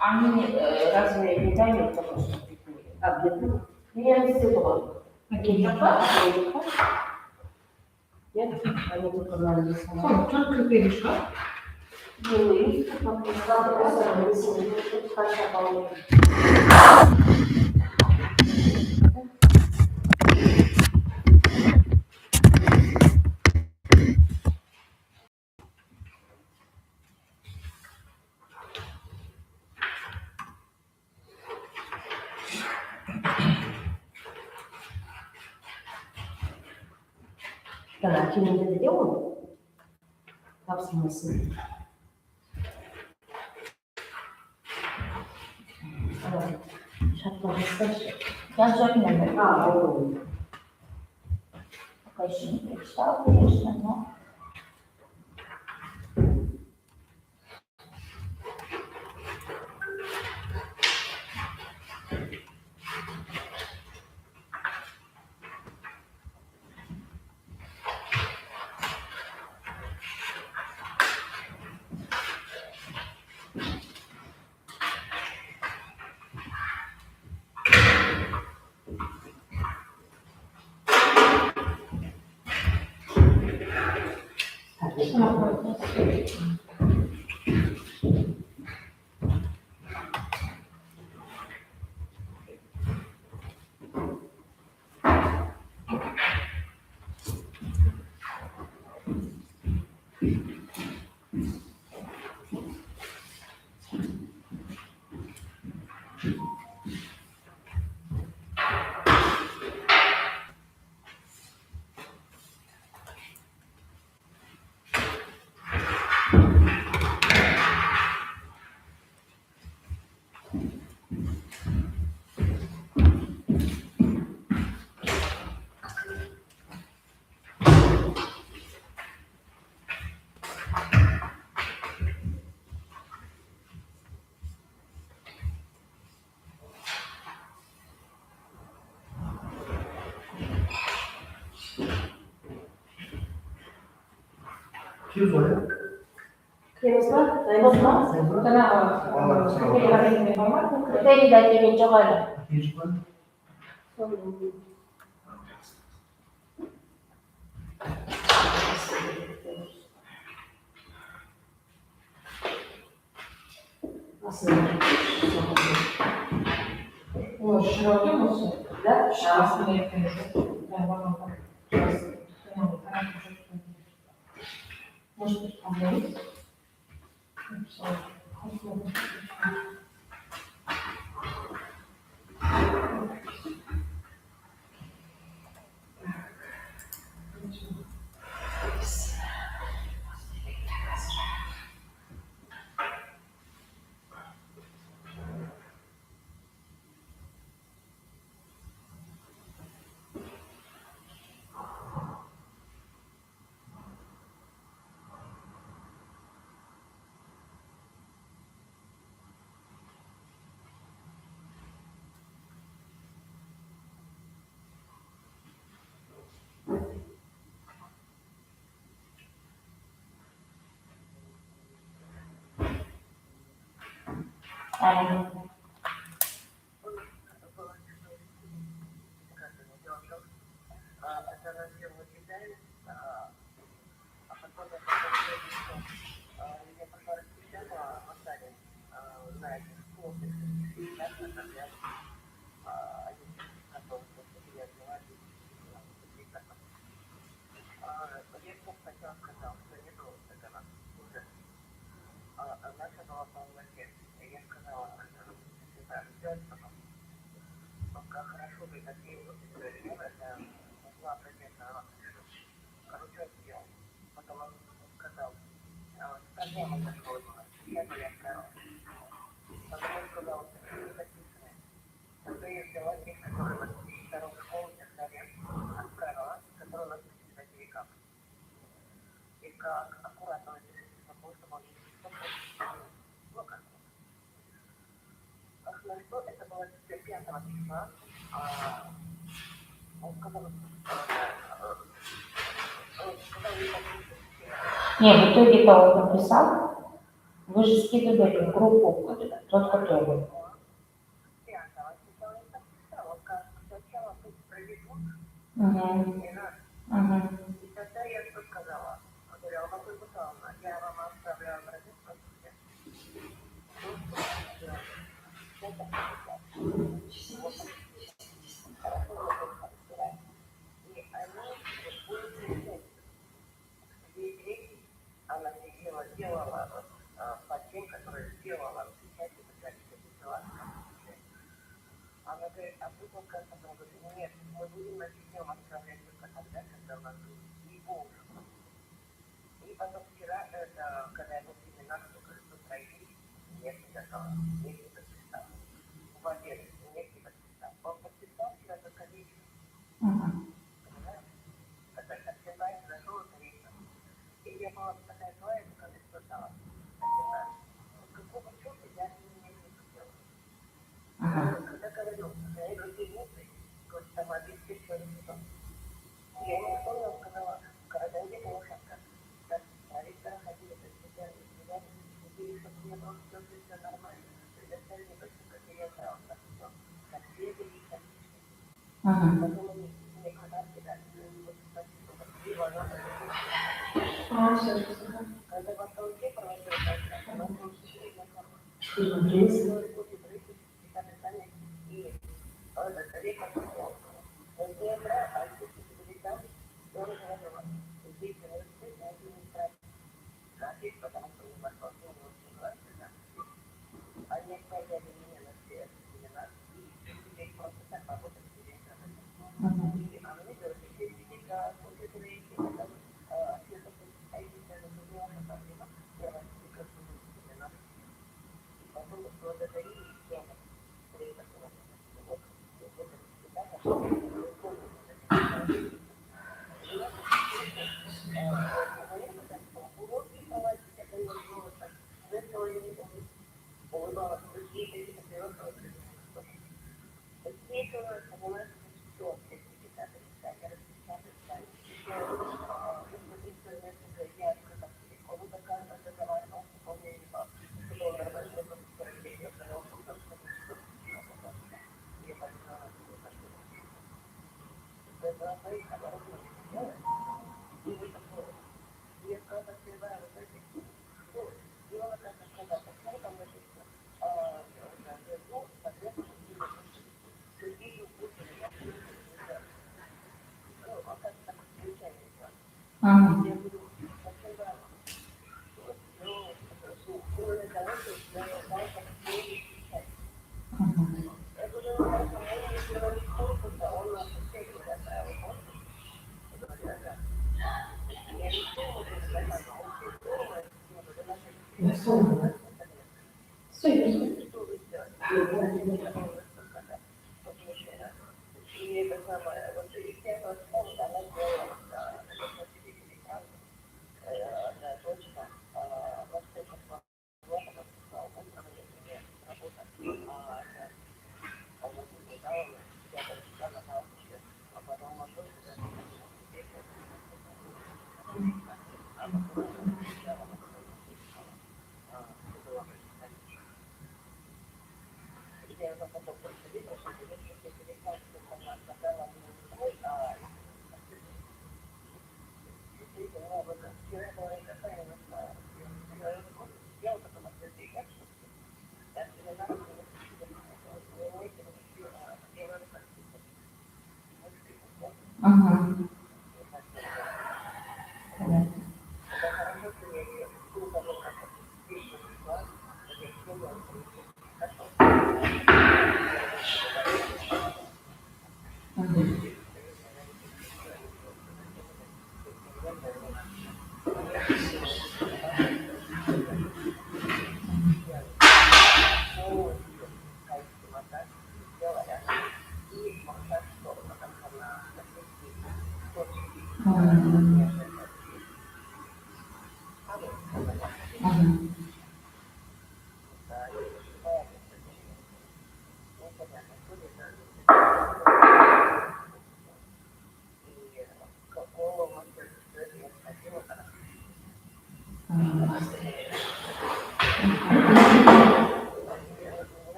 Они разве не дают того, что приходит? Объединено. Я сделала. Нет, Они только нам рисовали. только перешла. Белый, как я сказала, рисовали. Тут хорошо получилось. Да, кино не делал. А в смысле? Сейчас тоже слышу. Я же не Вот. пока еще не прочитала, конечно, но... Kriteri dari kecocokan. Ну, широкий мусор, да? Сейчас мне может быть, проблемы? Не, в итоге-то он написал, Вы же скидывали в группу тот, который. Угу. Угу.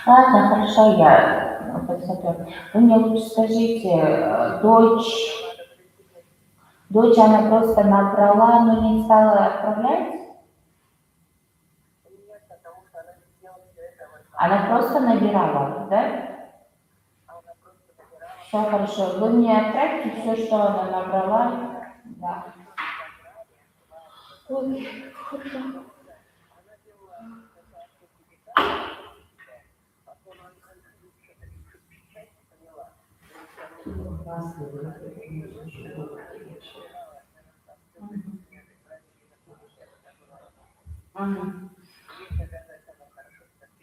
Ладно, хорошо, я посмотрю. Вы мне лучше скажите, дочь она просто набрала, но не стала отправлять? Она просто набирала, да? Все хорошо. Вы мне отправьте все, что она набрала. Да. Ой, хорошо.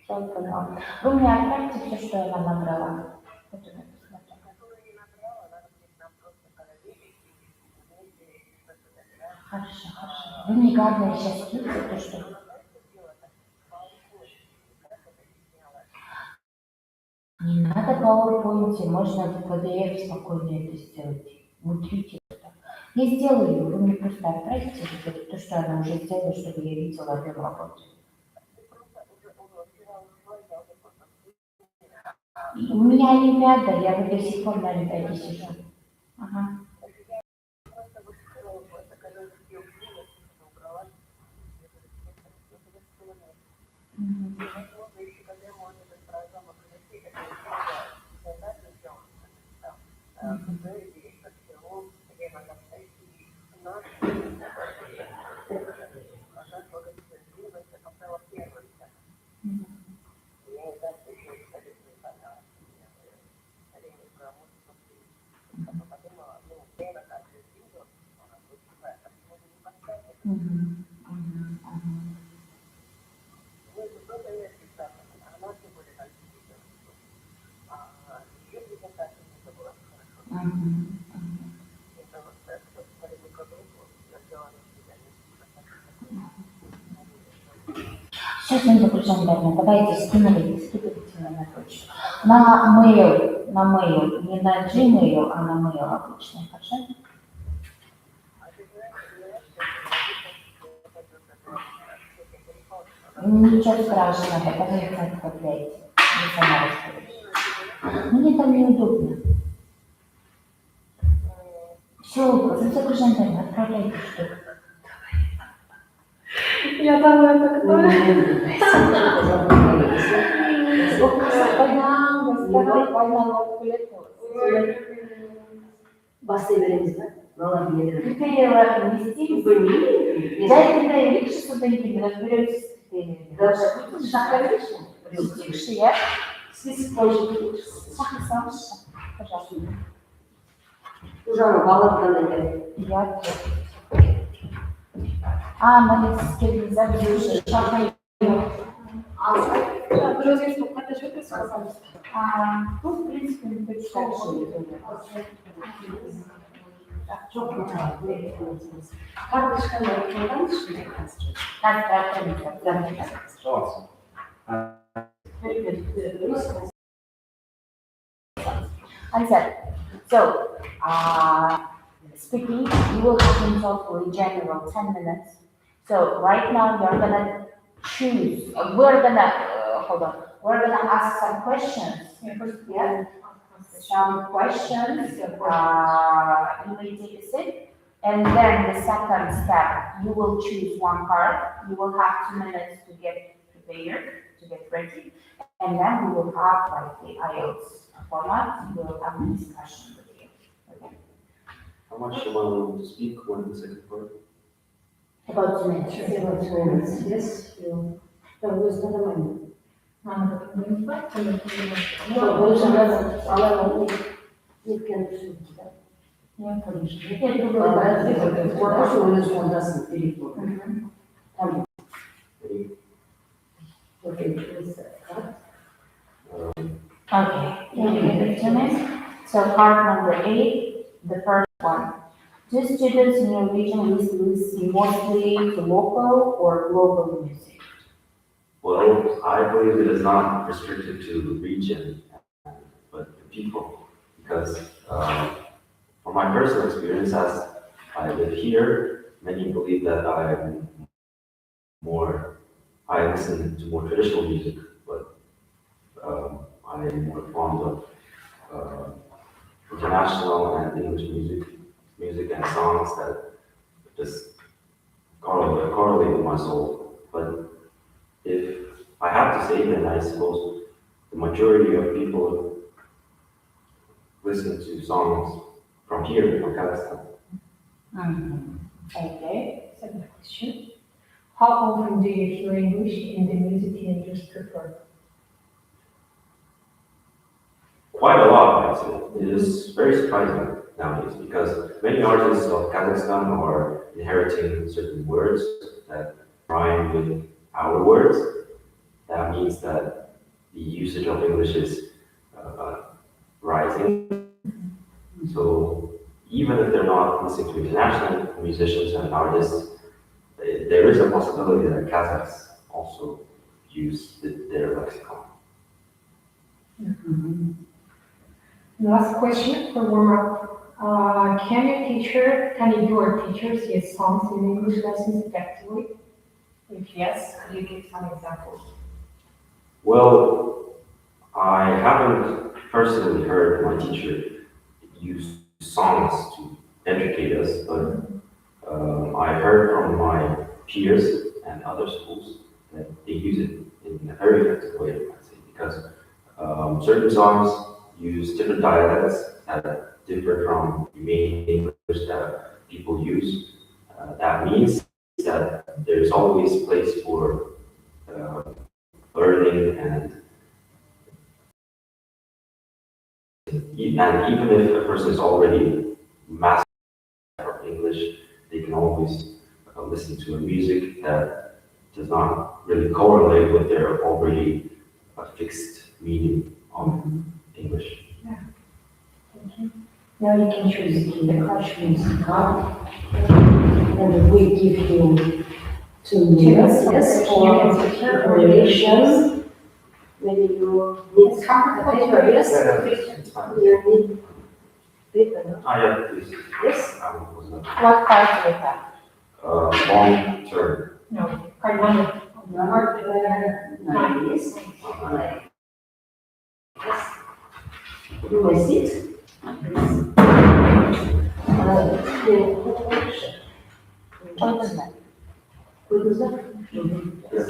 Всё, поняла. Вы мне отправьте все, что она набрала. Потом я посмотрю. Хорошо, хорошо. Вы мне главное сейчас скиньте то, что... Не надо PowerPoint, можно в PDF спокойно это сделать. Внутрите это. Я сделаю, вы мне просто отправите то, что она уже сделала, чтобы я видела объем работы. У меня Олимпиада, я вот до сих пор на Олимпиаде сижу. Ага. Мгм. Мгм. Мгм. Мгм. Мгм. Сейчас мы загружаем данные. Давайте скидывайте мне на почту. На mail, не на Gmail, а на mail обычный, хорошо? Ничего страшного, это вы это отправляете. Вы сама разберетесь. Мне там неудобно. Все, загружаем данные, отправляйте что-то. Я думаю, это кто? Bahsedelimizden. Valla bilebilirim. Критерияларды не істейміз. Bilmiyorum. Жай тыңдай содан кейін разбереміз критерияны. Даже Жаққа берейікші? Сөйтейікші, иә? список положить. Шақыр салыңызшы, пожалуйста. Уже баллотtan da Я. Міне сіз келдіңіз, әбдеуші, шақырайын. Друзі, слухайте, що ти сказав? Тут, в принципе, не почитаешь. çok güzel. Kardeşlerle okuldan şimdi I said, so, speaking, you will have in total in general 10 minutes. So right now you're gonna choose, we're gonna ask some questions. Yeah? Some questions, you may take a sip. And then the second step, you will choose one card. You will have 2 minutes to get prepared, to get ready. And then we will have like the IELTS format. We will have a discussion with you. Okay? How much am I willing to speak when the second part? About 2 minutes. Yes. To jest zadanie. Mamy taką liczbę? No, bo już raz, ale nie kiedyś. Nie policzę. Proszę o respondację Filipu. Tamam. Okay, Okay, thank you, Victimus. So card number 8, the first one. Do students in your region listen mostly to local or global music? Well, I believe it is not restricted to the region, but the people, because from my personal experience, as I live here, many believe that I listen to more traditional music, but I am more fond of uh, international and English music and songs that just correlate with my soul. But if I have to say, then I suppose the majority of people listen to songs from here, from Kazakhstan. Okay. Second question. How often do you hear English in the music teenagers prefer? Quite a lot, I'd say. It is very surprising nowadays because many artists of Kazakhstan are inheriting certain words that rhyme with our words. That means that the usage of English is rising. So even if they're not listening to international musicians and artists, there is a possibility that Kazakhs also use their lexicon. Last question for warm-up. Can you do our teachers use songs in English lessons effectively? If yes, could you give some examples? Well, I haven't personally heard my teacher use songs to educate us, but I heard from my peers and other schools that they use it in a very effective way, I'd say, because certain songs use different dialects that differ from the main English that people use. That means that there's always place for uh, learning and even if a person is already master of English, they can always listen to a music that does not really correlate with their already fixed meaning of English. Now you can choose the crush music, huh? And we give you 2 minutes, yes, for preparation. Maybe you need paper, yes? It's fine. You need paper, no? Yeah, please. Yes? What card do you have? Long term. No, card number. Nine, yes? Yes. You may sit. What is that? What is that? Yes.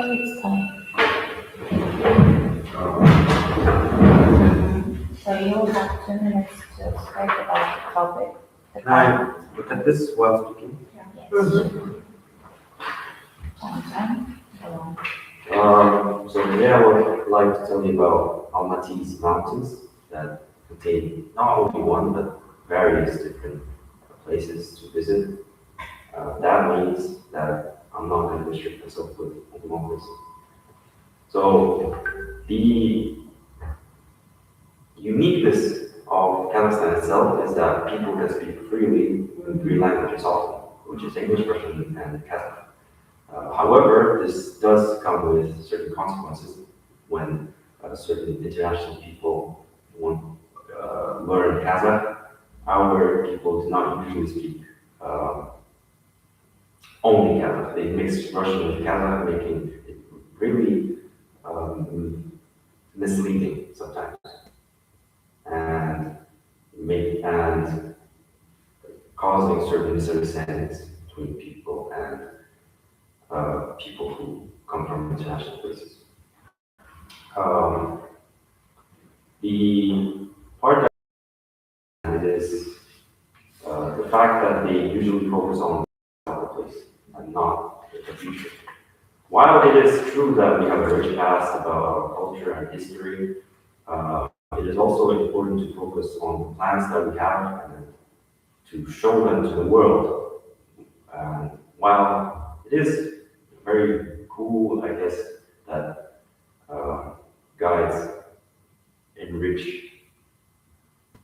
So it's time. So you will have 2 minutes to speak about the topic. The Can I look at this while speaking? Yes. Time. Go on. So today I would like to tell you about Almaty's mountains that contain not only one but various different places to visit. That means that I'm not going to restrict myself with only one place. So the uniqueness of Kazakhstan itself is that people can speak freely in 3 languages often, which is English, Russian, and Kazakh. However, this does come with certain consequences when certain international people want learn Kazakh. Our people do not usually speak only Kazakh. They mix Russian with Kazakh, making it really misleading sometimes, and causing certain misunderstandings between people and people who come from international places. The part that is the fact that they usually focus on the place and not the future. While it is true that we have a rich past about our culture and history, it is also important to focus on the plans that we have and to show them to the world. While it is very cool, I guess, that guides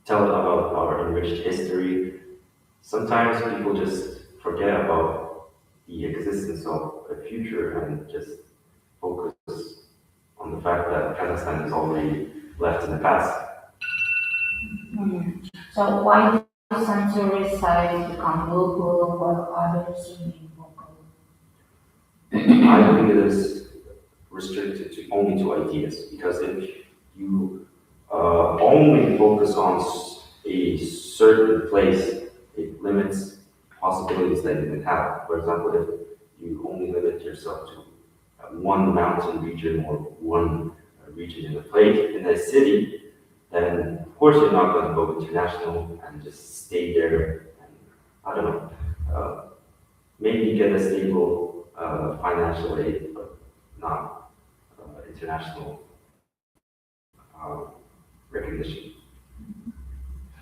tell about our enriched history, sometimes people just forget about the existence of a future and just focus on the fact that Kazakhstan is already left in the past. So why do some tourist sites become local while others remain local? I think it is restricted only to ideas, because if you only focus on a certain place, it limits possibilities that you can have. For example, if you only limit yourself to one mountain region or one region in a city, then of course you're not going to go international and just stay there and, I don't know, maybe get a stable financial aid, but not international recognition.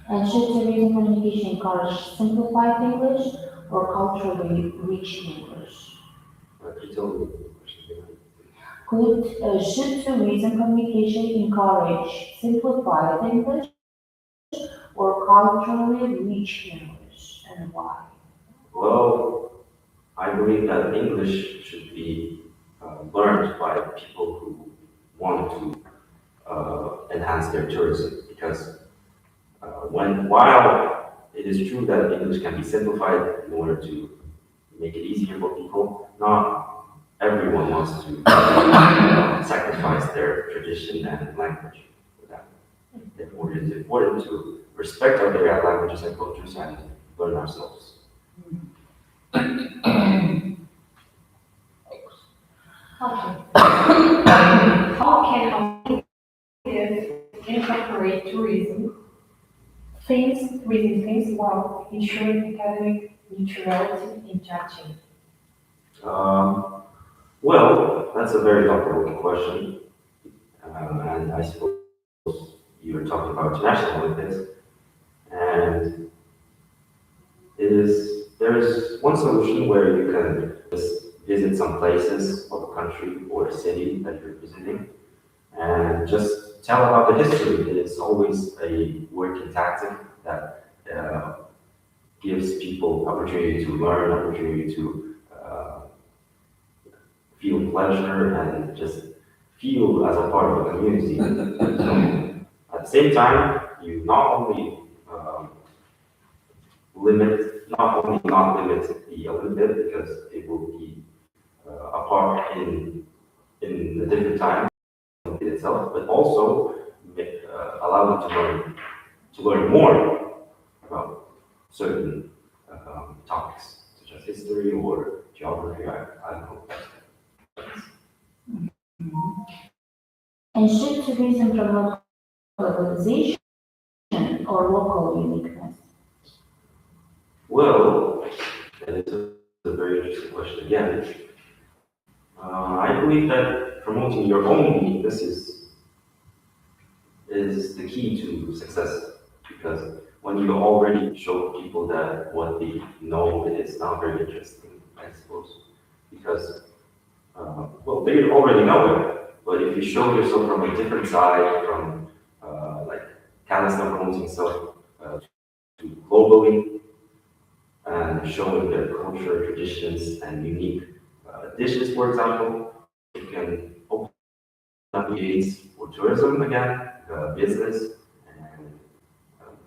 And should tourism communication encourage simplified English or culturally rich English? Could you tell me the question again? Should tourism communication encourage simplified English or culturally rich English, and why? Well, I believe that English should be learned by people who want to enhance their tourism, because while it is true that English can be simplified in order to make it easier for people, not everyone wants to sacrifice their tradition and language for that. Therefore, it is important to respect our various languages and cultures and learn ourselves. Okay. How can we incorporate tourism themes while ensuring academic neutrality in judging? Well, that's a very thought-provoking question, and I suppose you were talking about international Olympics, and there's one solution where you can just visit some places of a country or a city that you're visiting, and just tell about the history. It is always a working tactic that gives people opportunity to learn, opportunity to feel pleasure and just feel as a part of a community. So, at the same time, you not only not limit the Olympiad, because it will be apart in a different time in itself, but also allow them to learn more about certain topics such as history or geography. I don't know. And should tourism promote globalization or local uniqueness? Well, and it's a very interesting question again. I believe that promoting your own uniqueness is the key to success because when you already show people that what they know is not very interesting, I suppose, because well, they already know it, but if you show yourself from a different side, from like Kazakhstan promoting himself to globally and showing their culture, traditions, and unique dishes, for example, you can open up gates for tourism again, business, and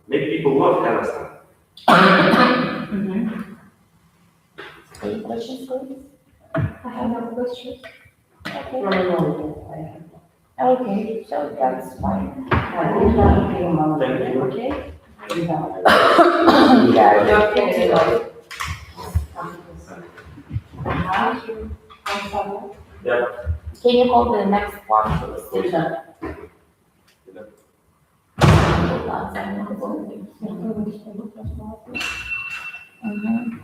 make people love Kazakhstan. Mm-hmm. Any questions, please? I have no questions. Okay. No, I have. Okay, so that's fine. I think that okay, Mom. Thank you. Okay? Yeah, Okay. Thank you. I'm sorry. Yeah. Can you hold the next one, please? Hold on, someone. Mhm.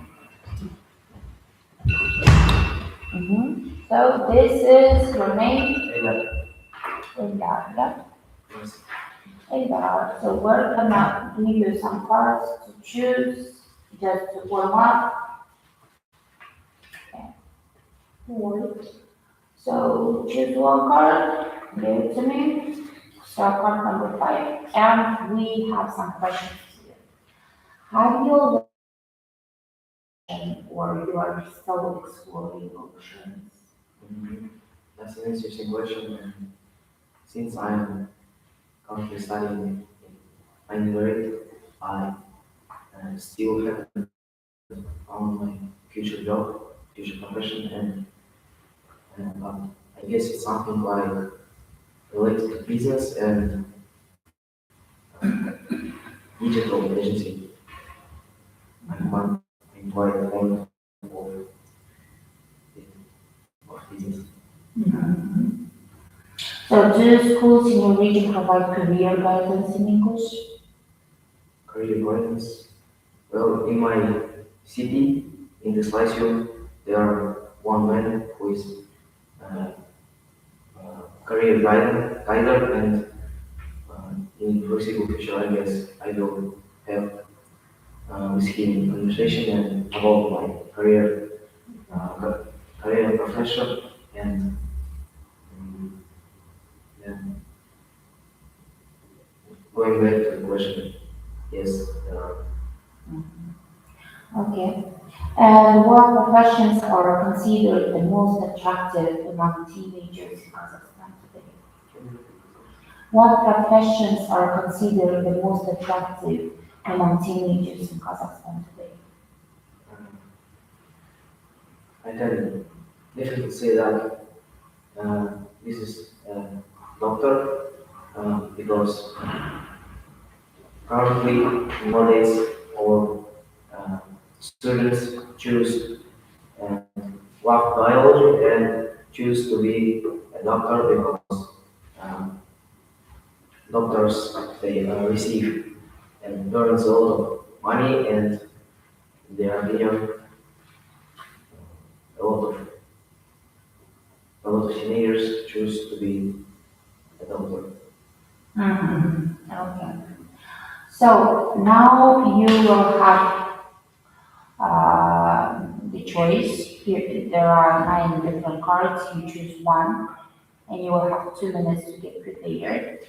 Mhm. So this is your name, Linda, yeah? Linda, so we're gonna give you some cards to choose, just to warm up. So choose one card, give it to me. So card number 5, and we have some questions here. Have you learned or you are still exploring options? That's an interesting question. And since I'm currently studying in final grade, I still haven't found my future job, future profession, and I guess it's something like related to business and digital agency. I'm quite fond of business. So do schools in your region provide career guidance in English? Career guidance. Well, in my city, in this Lazio, there are one man who is uh, career guider and in foreseeable future, I guess I will have with him conversation and about my career and profession and yeah, going back to the question, yes, there are. Okay. And what professions are considered the most attractive among teenagers in Kazakhstan today? What professions are considered the most attractive among teenagers in Kazakhstan today? I can definitely say that this is doctor because currently nowadays all uh, students choose uh, love biology and choose to be a doctor because um, doctors they receive and earns a lot of money and they are given a lot of teenagers choose to be a doctor. Okay. So now you will have the choice. Here, there are 9 different cards. You choose one, and you will have 2 minutes to get prepared.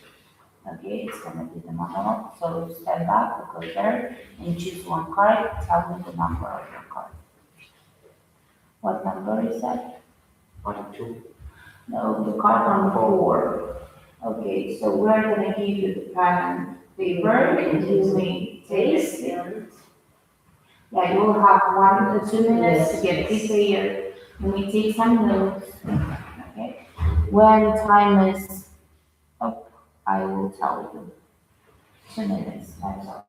Okay, it's gonna be the monologue. So stand up, go there, and choose one card. Tell me the number of your card. What number is that? 1, 2, No, the card number 4. Okay, so we're gonna give you the pen and paper, and you may taste it. Yeah, you will have 1 to 2 minutes to get prepared. You may take some notes. Okay, when time is up, I will tell you. 2 minutes, that's all.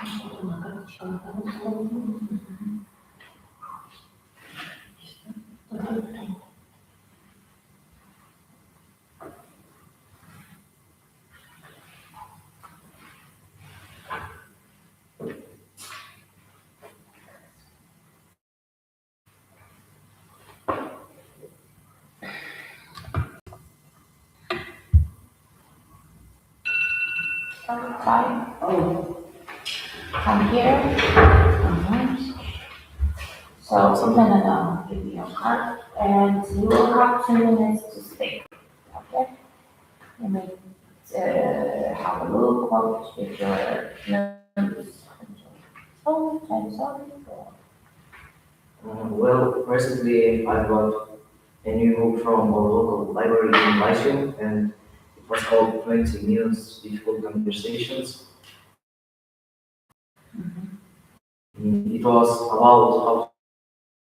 Fine. Oh, Come here. So, no, give me your card, and you will have 2 minutes to speak, okay? You may, have a look, what if your notes. Oh, I'm sorry. Well, recently I got a new book from our local library in Lyceum, and it was called 20 Minutes Difficult Conversations. It was about how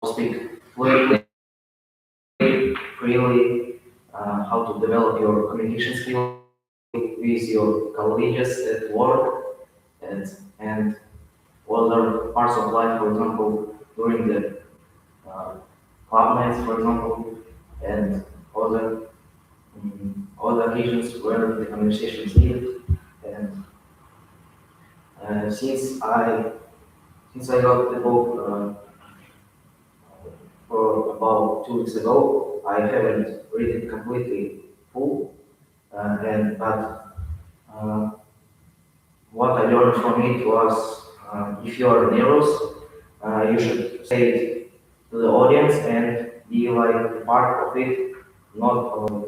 to speak fluently, freely, how to develop your communication skills with your colleagues at work, and other parts of life, for example, during the uh, club nights, for example, and other occasions where the conversation is needed. And since I got the book for about 2 weeks ago, I haven't read it completely full, and but uh, what I learned from it was if you are nervous, you should say it to the audience and be like a part of it, not um,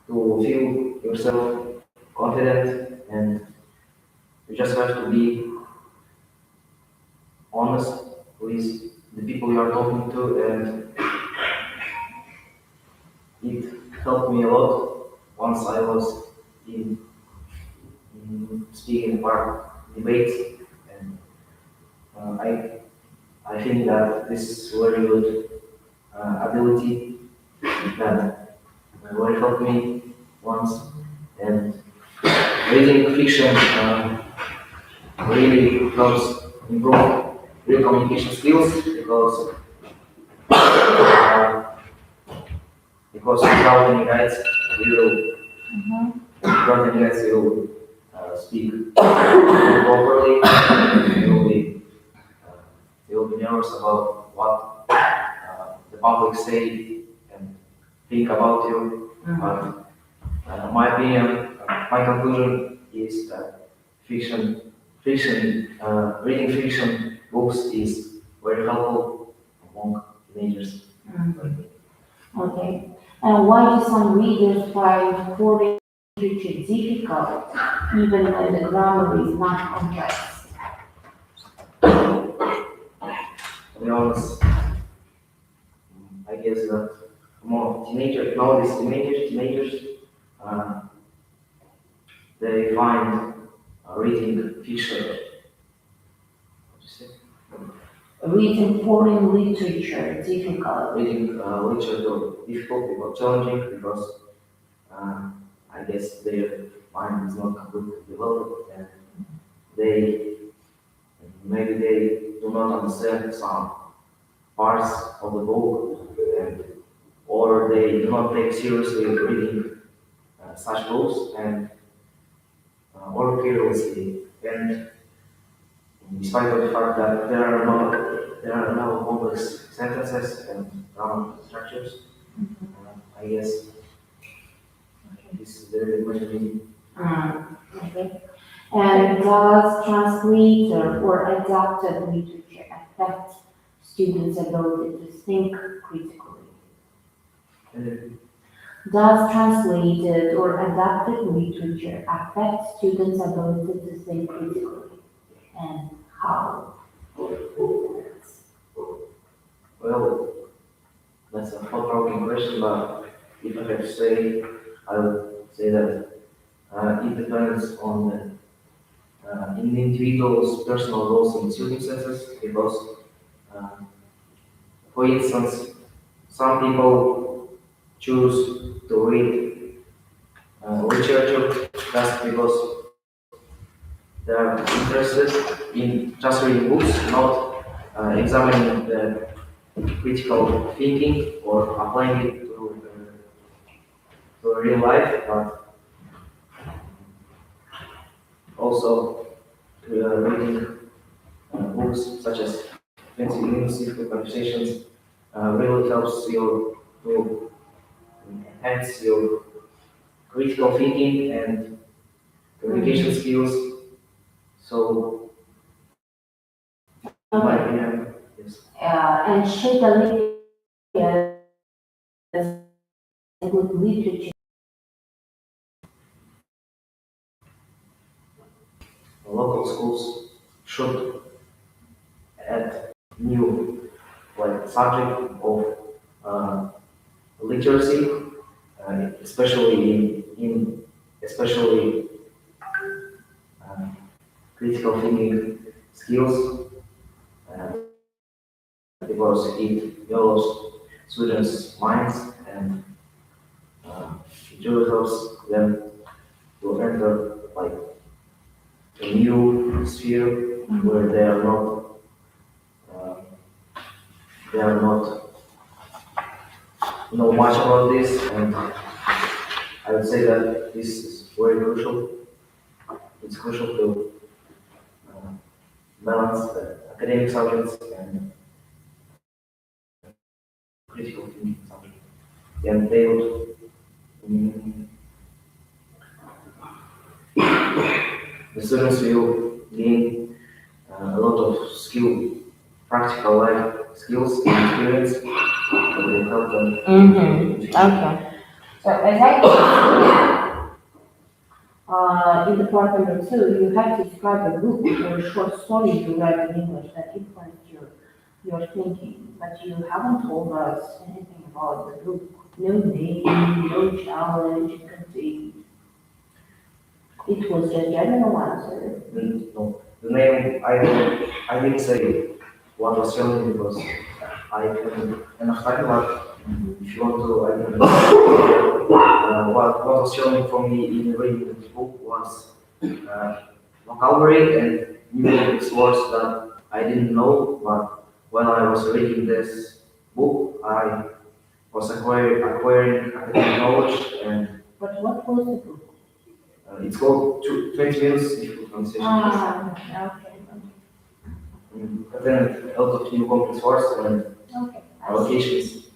to feel yourself confident, and you just have to be honest with the people you are talking to, and it helped me a lot once I was in speaking part debates, and uh, I I think that this is very good ability that very helped me once, and reading fiction really helps improve real communication skills uh, because without any guides, you will speak properly. You will be uh, you will be nervous about what the public say and think about you. But my opinion, my conclusion is that reading fiction books is very helpful among teenagers like me. Okay, and why do some readers find foreign literature difficult, even when the grammar is not complex? To be honest, I guess that more nowadays teenagers, uh, they find reading fiction, what you say? Reading foreign literature difficult. Reading literature difficult because challenging because uh, I guess their mind is not completely developed, and they maybe they do not understand some parts of the book, and or they do not take seriously reading such books, and or carelessly, and despite of the fact that there are no complex sentences and grammar structures, I guess this is very much reading. Okay. And does translated or adapted literature affect students' ability to think critically? And Does translated or adapted literature affect students' ability to think critically? And how? well, that's a thought-provoking question, but if I have to say, I would say that it depends on the individual's personal goals and circumstances, because, uh, for instance, some people choose to read literature just because they are interested in just reading books, not examining the critical thinking or applying it to real life, but also reading books such as 20 minutes difficult conversations really helps you to enhance your critical thinking and communication skills. So, in my opinion, yes. And social media is a good literature. Local schools should add new subject of literacy, especially in especially critical thinking skills, uh, because it develops students' minds and it really helps them to enter a new sphere where uh, they are not know much about this, and I would say that this is very crucial. It's crucial to uh, balance the academic subjects and critical thinking subjects. And they would, mm, the students will gain a lot of practical life skills and experience that will help them. Okay. So as I In the part number 2, you have to describe a book or a short story you read in English that influenced your thinking, but you haven't told us anything about the book. No name, no challenge contained. It was a general answer. No, the name I didn't say what was shown because I haven't enough time, but if you want to, I can. What was shown for me in reading this book was vocabulary and new words that I didn't know, but when I was reading this book, I was acquiring academic knowledge, and But what was the book? it's called 20 Minutes Difficult Conversation. Okay. But then a lot of new complex words and Okay. allocations.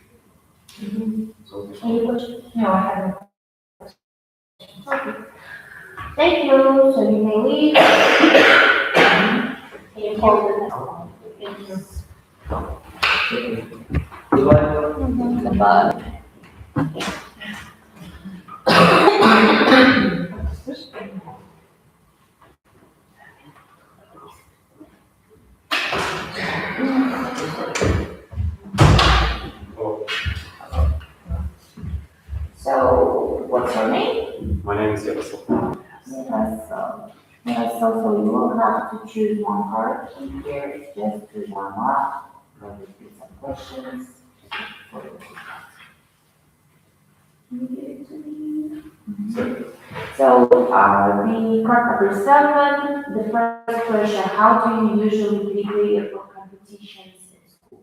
So, Any questions? No, I haven't. Thank you, so you may leave. Can you call the next one? Thank you. goodbye. Goodbye. So, what's your name? My name is Yaroslav. Yes, so you will have to choose one card here. It's just to one up. There will be some questions. Can you give it to me? So, the card number 7, the first question, how do you usually prepare for competitions in school?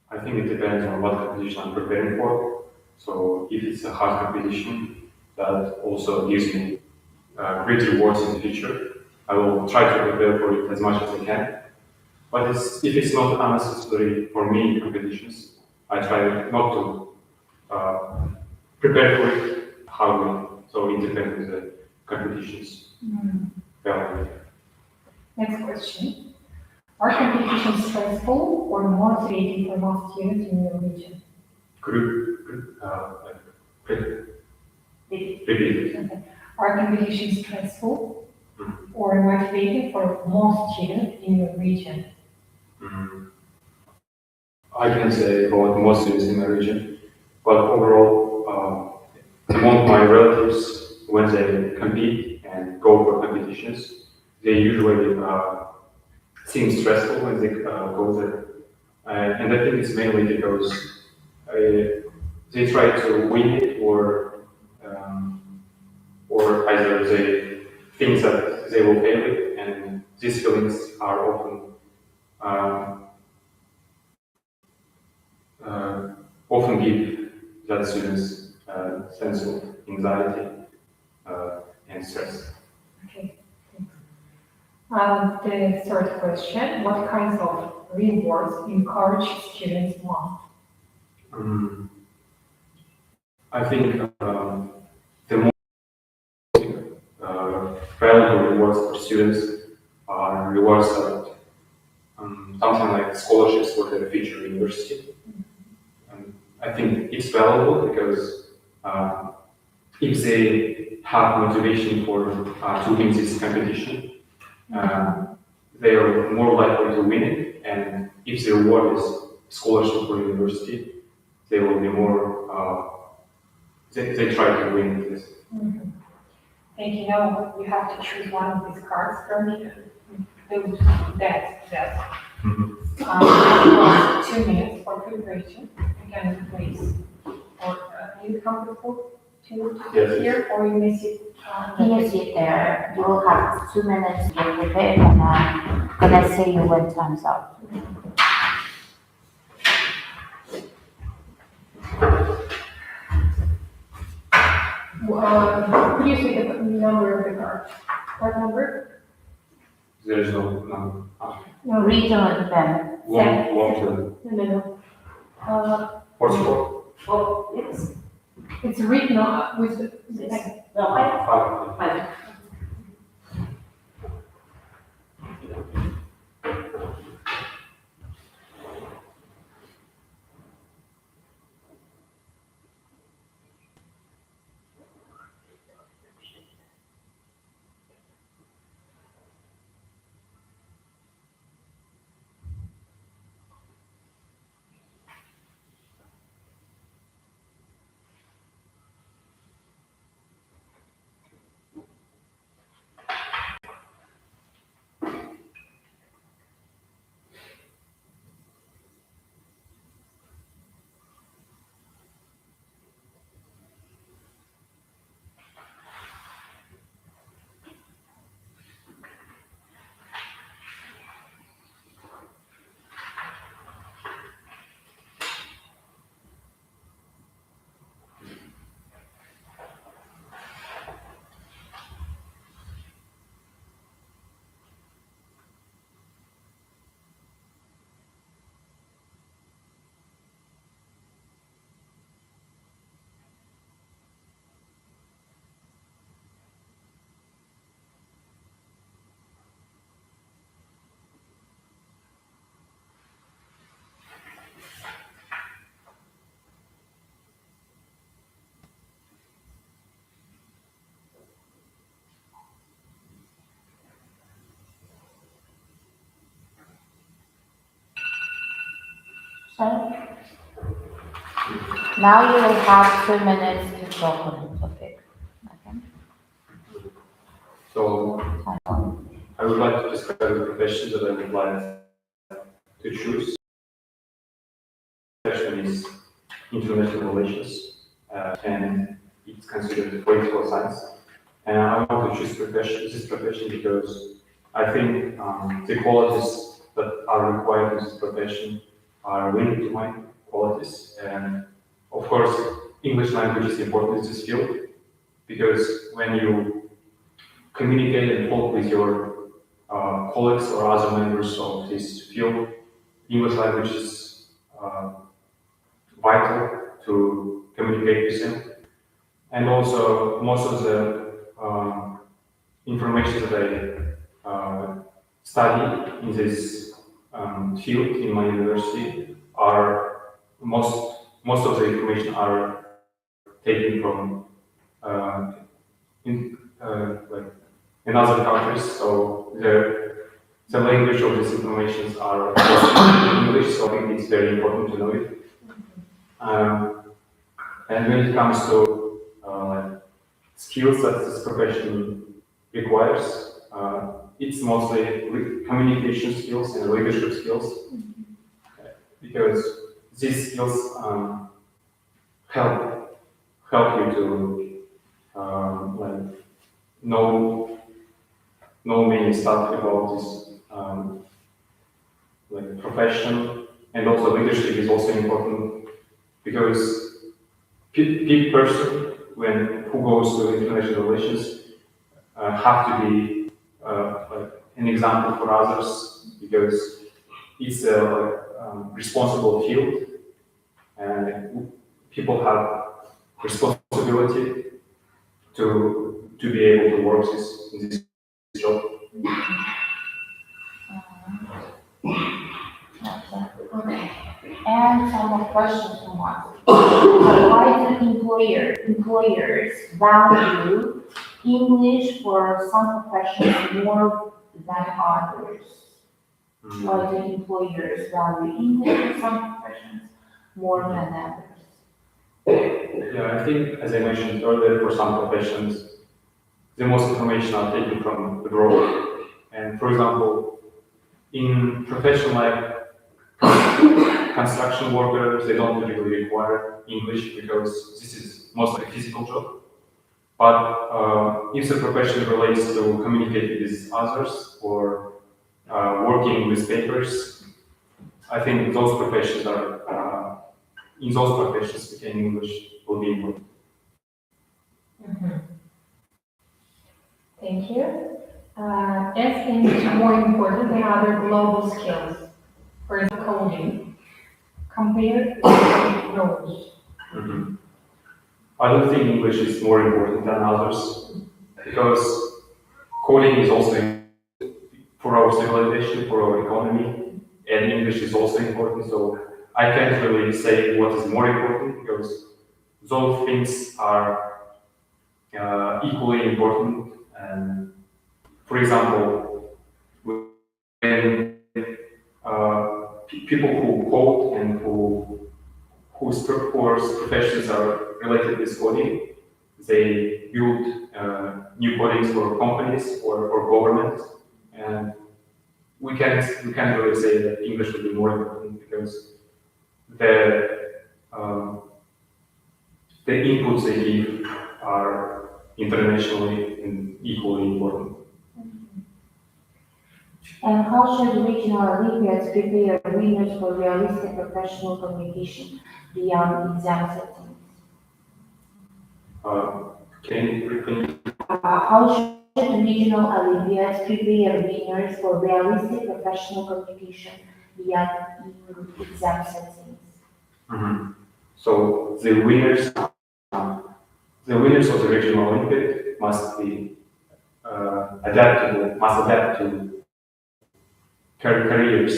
I think it depends on what competition I'm preparing for. So if it's a hard competition that also gives me great rewards in the future, I will try to prepare for it as much as I can. But if it's not unnecessary for me competitions, I try not to prepare for it hardly. So it depends on the competitions. Yeah. Next question. Are competitions stressful or motivating for most students in your region? Repeat it. Okay. Are competitions stressful or motivating for most students in your region? I can say about most students in my region, but overall, among my relatives, when they compete and go for competitions, they usually seem stressful when they go there. And I think it's mainly because they try to win it or things that they will fail with, and these feelings are often give that students a sense of anxiety and stress. Okay, thanks. The third question, what kinds of rewards encourage students want? I think the most valuable rewards for students are rewards that something like scholarships for their future university. I think it's valuable because if they have motivation for to win this competition, they are more likely to win it. And if the reward is scholarship for university, they will be more. They try to win this. And you know, you have to choose one of these cards from here. That. Mhm. 2 minutes for preparation. Again, please. Or are you comfortable to Yes. sit here, or you may sit? Can you sit there? You will have 2 minutes to get prepared, and I'm gonna say you when time's up. Could you say the number of the card? What number? There is no No, Read on them. long no. Portugal. Oh, It's written on with the. no, Five. So, now you will have 2 minutes to talk on the topic. Okay? So I would like to describe the profession that I would like to choose. Profession is international relations, and it's considered political science. And I want to choose this profession because I think the qualities that are required in this profession are linked to my qualities. And of course, English language is important in this field because when you communicate and talk with your colleagues or other members of this field, English language is vital to communicate with them. And also, most of the information that I study in this field in my university are most of the information are taken from in other countries. So the language of these informations are in English. So I think it's very important to know it. And when it comes to skills that this profession requires, it's mostly communication skills and leadership skills, because these skills help you to know know many stuff about this like profession, and also leadership is also important because peak person who goes to international relations have to be like an example for others because it's a responsible field and people have responsibility to be able to work in this job. Okay. And some more questions from us. Why do employers value English for some professions more than others? Why do employers value English for some professions more than others? Yeah, I think, as I mentioned earlier, for some professions, the most information are taken from abroad. And for example, in profession like construction workers, they don't really require English because this is mostly a physical job. But if the profession relates to communicating with others or working with papers, I think those professions are, in those professions, speaking English will be important. Thank you. Is English more important than other global skills? For example, coding, compared with roles? I don't think English is more important than others because coding is also for our civilization, for our economy, and English is also important. So I can't really say what is more important because those things are equally important. And for example, when people who code and whose professions are related with coding, they build new codings for companies or for government, and we can't really say that English will be more important because the inputs they give are internationally and equally important. And how should regional Olympiads prepare winners for realistic professional communication beyond exam settings? Can you repeat? How should regional Olympiads prepare winners for realistic professional communication beyond exam settings? So the winners of the regional Olympiad must adapt to careers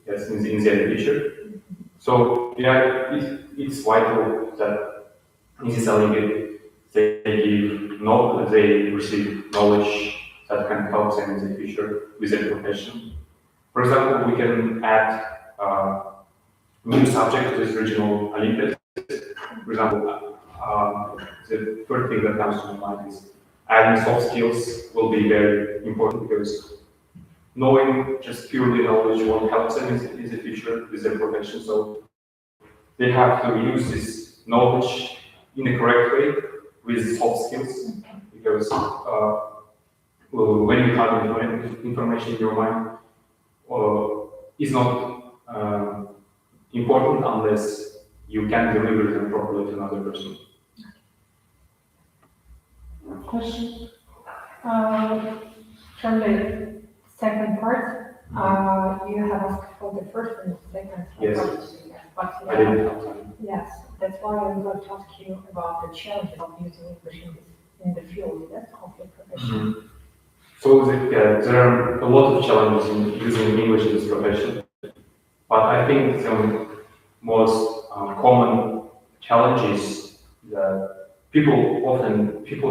in their future. So yeah, it's vital that in this Olympiad they receive knowledge that can help them in the future with their profession. For example, we can add new subject to this regional Olympiad. For example, the first thing that comes to my mind is adding soft skills will be very important because knowing just purely knowledge won't help them in the future with their profession. So they have to use this knowledge in a correct way with soft skills because when you have information in your mind is not important unless you can deliver them properly to another person. Question? From the second part, you have asked for the first and the second. Yes. But, I didn't have time. yes, that's why I'm going to ask you about the challenges of using English in the field of your profession. So there are a lot of challenges in using English in this profession, but I think the most common challenges that people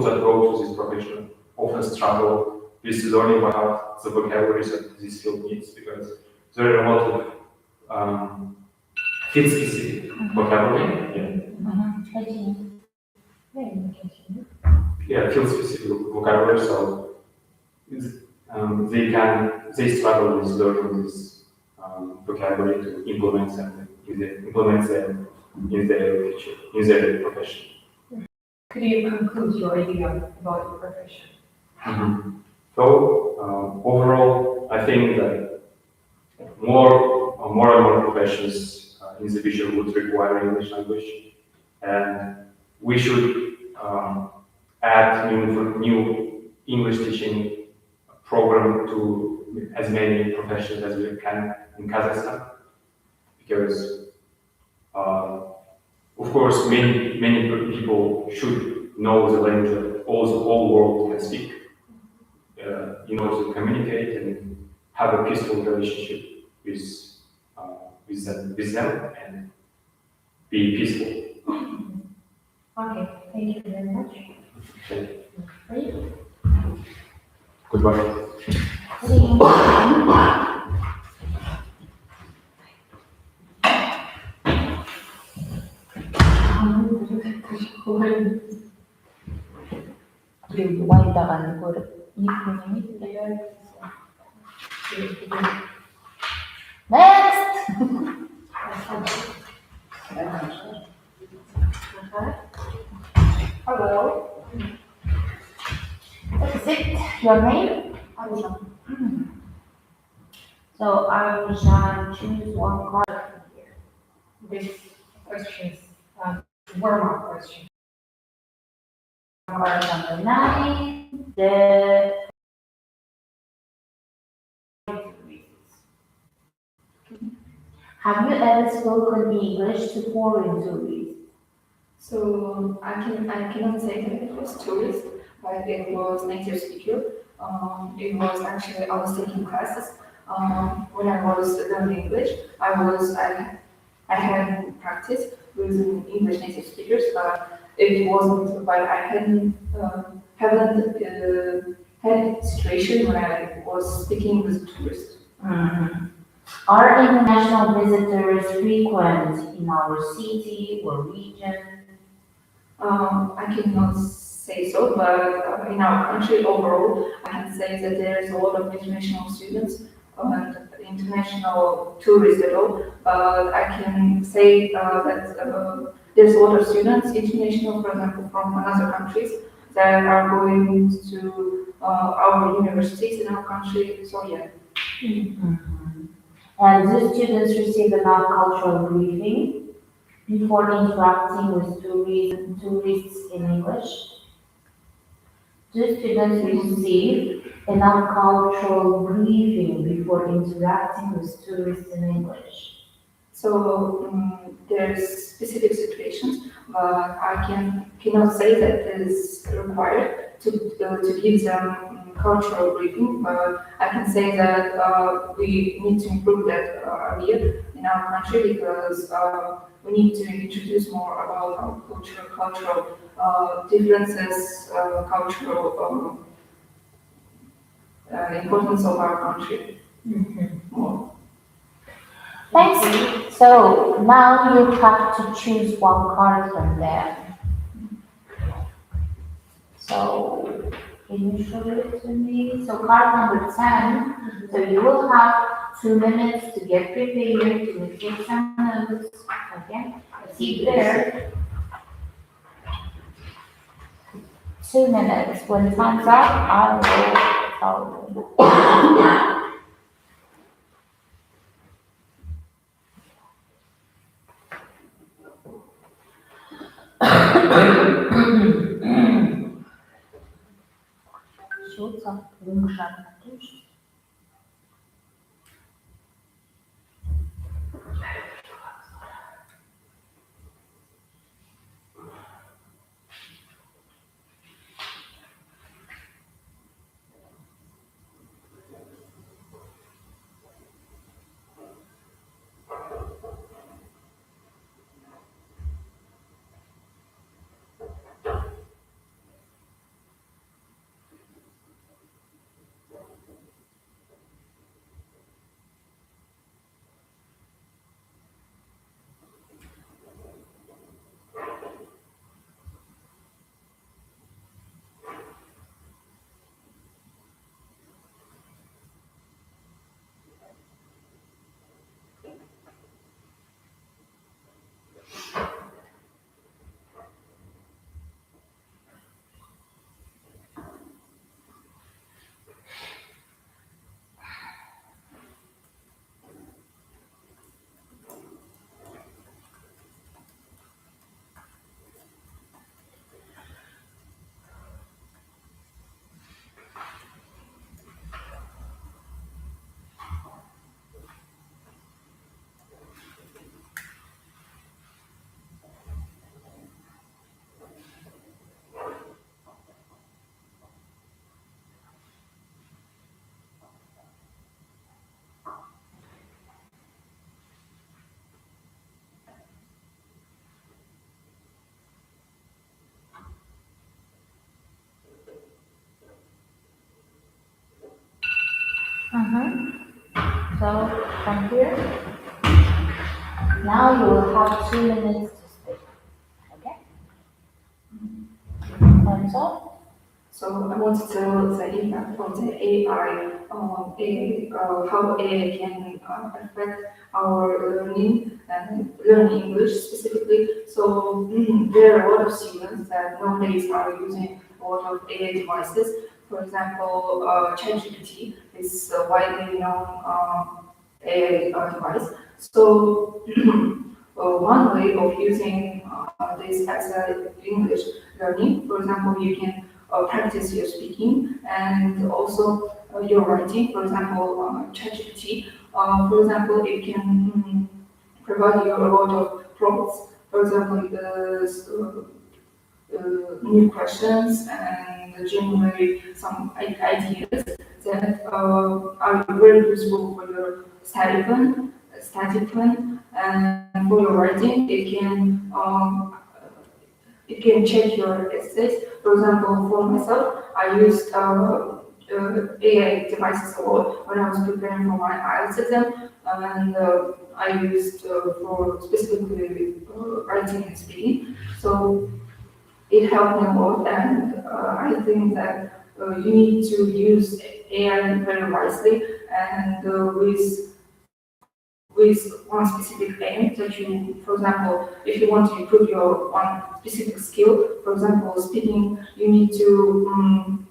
that go to this profession often struggle with learning by heart the vocabularies that this field needs because there are a lot of field-specific vocabulary. Yeah, field-specific vocabulary. So they struggle with learning this vocabulary to implement them in their future, in their profession. Could you conclude your idea about your profession? Overall, I think that more and more professions in the future would require English language, and we should add new English teaching program to as many professions as we can in Kazakhstan, because of course many people should know the language that all world can speak in order to communicate and have a peaceful relationship with with them and be peaceful. Okay, thank you very much. Great. Goodbye. 그리고 와인다가는 거를 이분이 Next! Hello. That's it. Your name? So I will shall choose one card from here. This questions, warm-up question. Card number 9. The Have you ever spoken English to foreign tourists? So I cannot say that it was tourist, but it was native speaker. It was actually I was taking classes. When I was learning English, I had practice with English native speakers, but it wasn't. But I haven't had a situation when I was speaking with tourists. Are international visitors frequent in our city or region? I cannot say so, but in our country overall, I can say that there is a lot of international students and international tourists at all. But I can say that there's a lot of students, international, for example, from other countries that are going to our universities in our country. So yeah. And do students receive enough cultural briefing before interacting with tourists in English? Do students receive enough cultural briefing before interacting with tourists in English? So there's specific situations, but I cannot say that it is required to give them cultural briefing. But I can say that we need to improve that area in our country because we need to introduce more about our cultural differences, cultural importance of our country more. Thanks. So now you have to choose one card from there. So can you show it to me? So card number 10. So you will have 2 minutes to get prepared, to take some notes. Okay? Keep there. 2 minutes. When time's up, I will tell you. Rzucam grzan na tuż. So from here, now you will have 2 minutes to speak. Okay? Thumbs up. So I want to tell the impact of the AI, how AI can affect our learning and learning English specifically. So there are a lot of students that nowadays are using a lot of AI devices. For example, ChatGPT is a widely known AI device. So one way of using this as a English learning, for example, you can practice your speaking and also your writing. For example, ChatGPT, for example, it can provide you a lot of prompts. For example, new questions and generate some ideas that are very useful for your study plan, and for your writing. It can check your essays. For example, for myself, I used AI devices a lot when I was preparing for my IELTS exam, and I used for specifically writing and speaking. So it helped me a lot, and I think that you need to use AI very wisely and with one specific aim that you, for example, if you want to improve your one specific skill, for example, speaking, you need to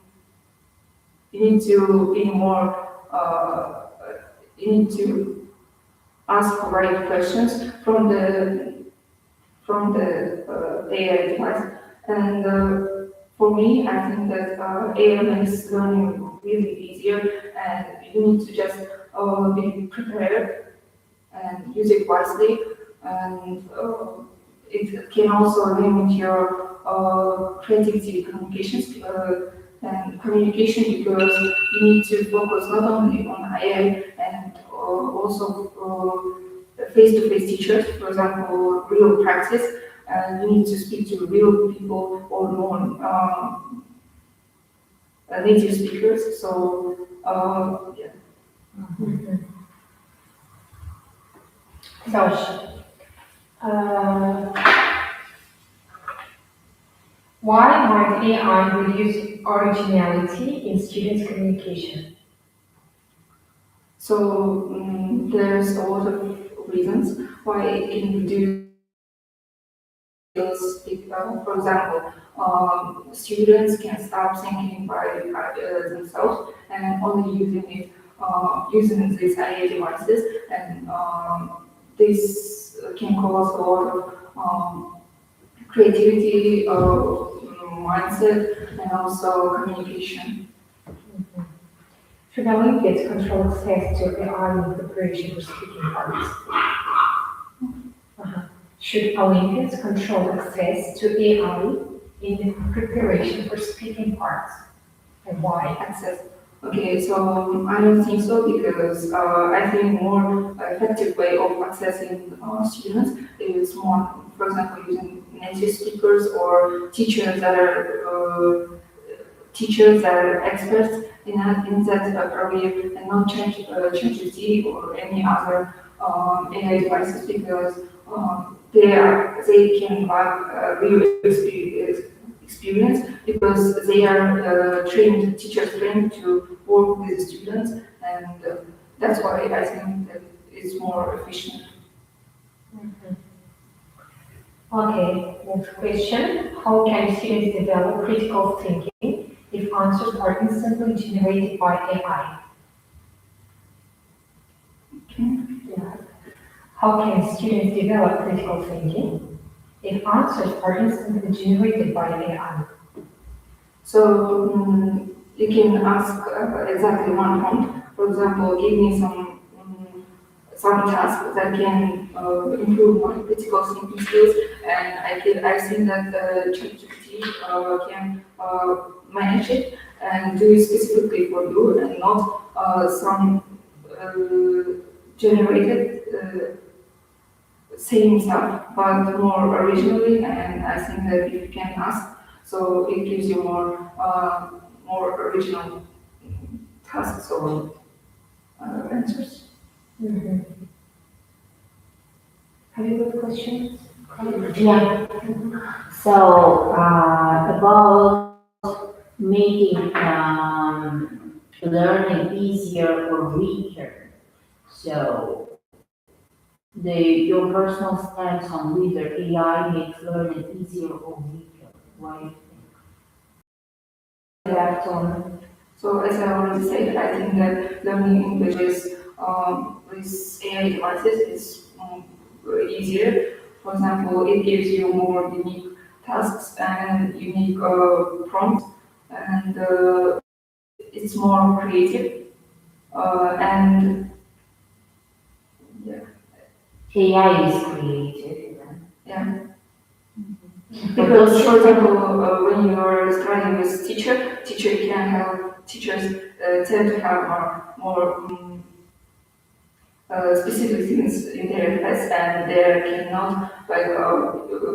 be more, you need to ask right questions from the AI device. And for me, I think that AI makes learning really easier, and you need to just be prepared and use it wisely. And it can also limit your creativity and communication, because you need to focus not only on AI and also face-to-face teachers, for example, real practice. And you need to speak to real people or native speakers. So yeah. So, why might AI reduce originality in students' communication? So there's a lot of reasons why it can reduce. For example, students can stop thinking by themselves and only using these AI devices, and this can cause a lot of creativity, mindset, and also communication. Should Olympians control access to AI in preparation for speaking parts? Should Olympians control access to AI in preparation for speaking parts? And why? Access. Okay, so I don't think so, because I think more effective way of accessing students is more, for example, using native speakers or teachers that are experts in that area, and not ChatGPT or any other AI devices, because they can have real experience, because they are teachers trained to work with the students, and that's why I think that is more efficient. Okay, next question. How can students develop critical thinking if answers are instantly generated by AI? Yeah. How can students develop critical thinking if answers are instantly generated by AI? So you can ask exactly one prompt. For example, give me some tasks that can improve my critical thinking skills, and I think that ChatGPT can manage it and do it specifically for you, and not some generated same stuff, but more originally. And I think that if you can ask, so it gives you more original tasks. So answers. Mhm. Have you got questions? Yeah. So, about making learning easier or weaker. So, your personal stance on whether AI makes learning easier or weaker. Why do you think? That on. So as I already said, I think that learning English with AI devices is easier. For example, it gives you more unique tasks and unique prompts, and it's more creative. And yeah, AI is creative. yeah. Because Because, for example, when you are studying with teacher can have teachers tend to have more specific things in their class, and they cannot like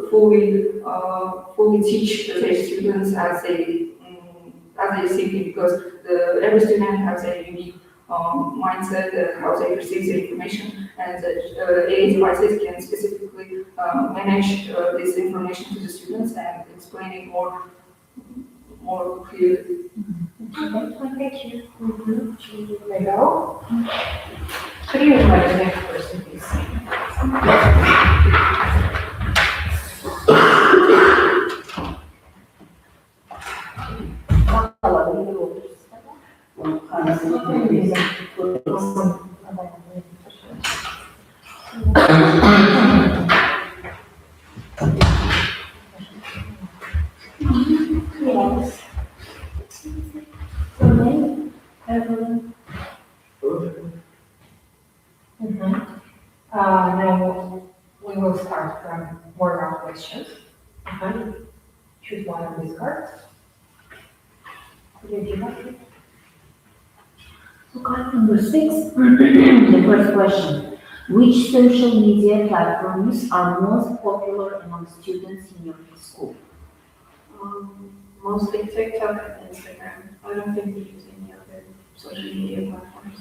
fully teach their students as they think, because every student has a unique mindset how they perceive the information, and the AI devices can specifically manage this information to the students and explain it more clearly. Thank you. Mm-hmm. Legal. Could you invite the next person, please? Yes. Evelyn. Mhm. Now, we will start from warm-up questions. Choose one of these cards. Could you give us it? So card number 6, the first question. Which social media platforms are most popular among students in your school? Mostly TikTok and Instagram. I don't think we use any other social media platforms.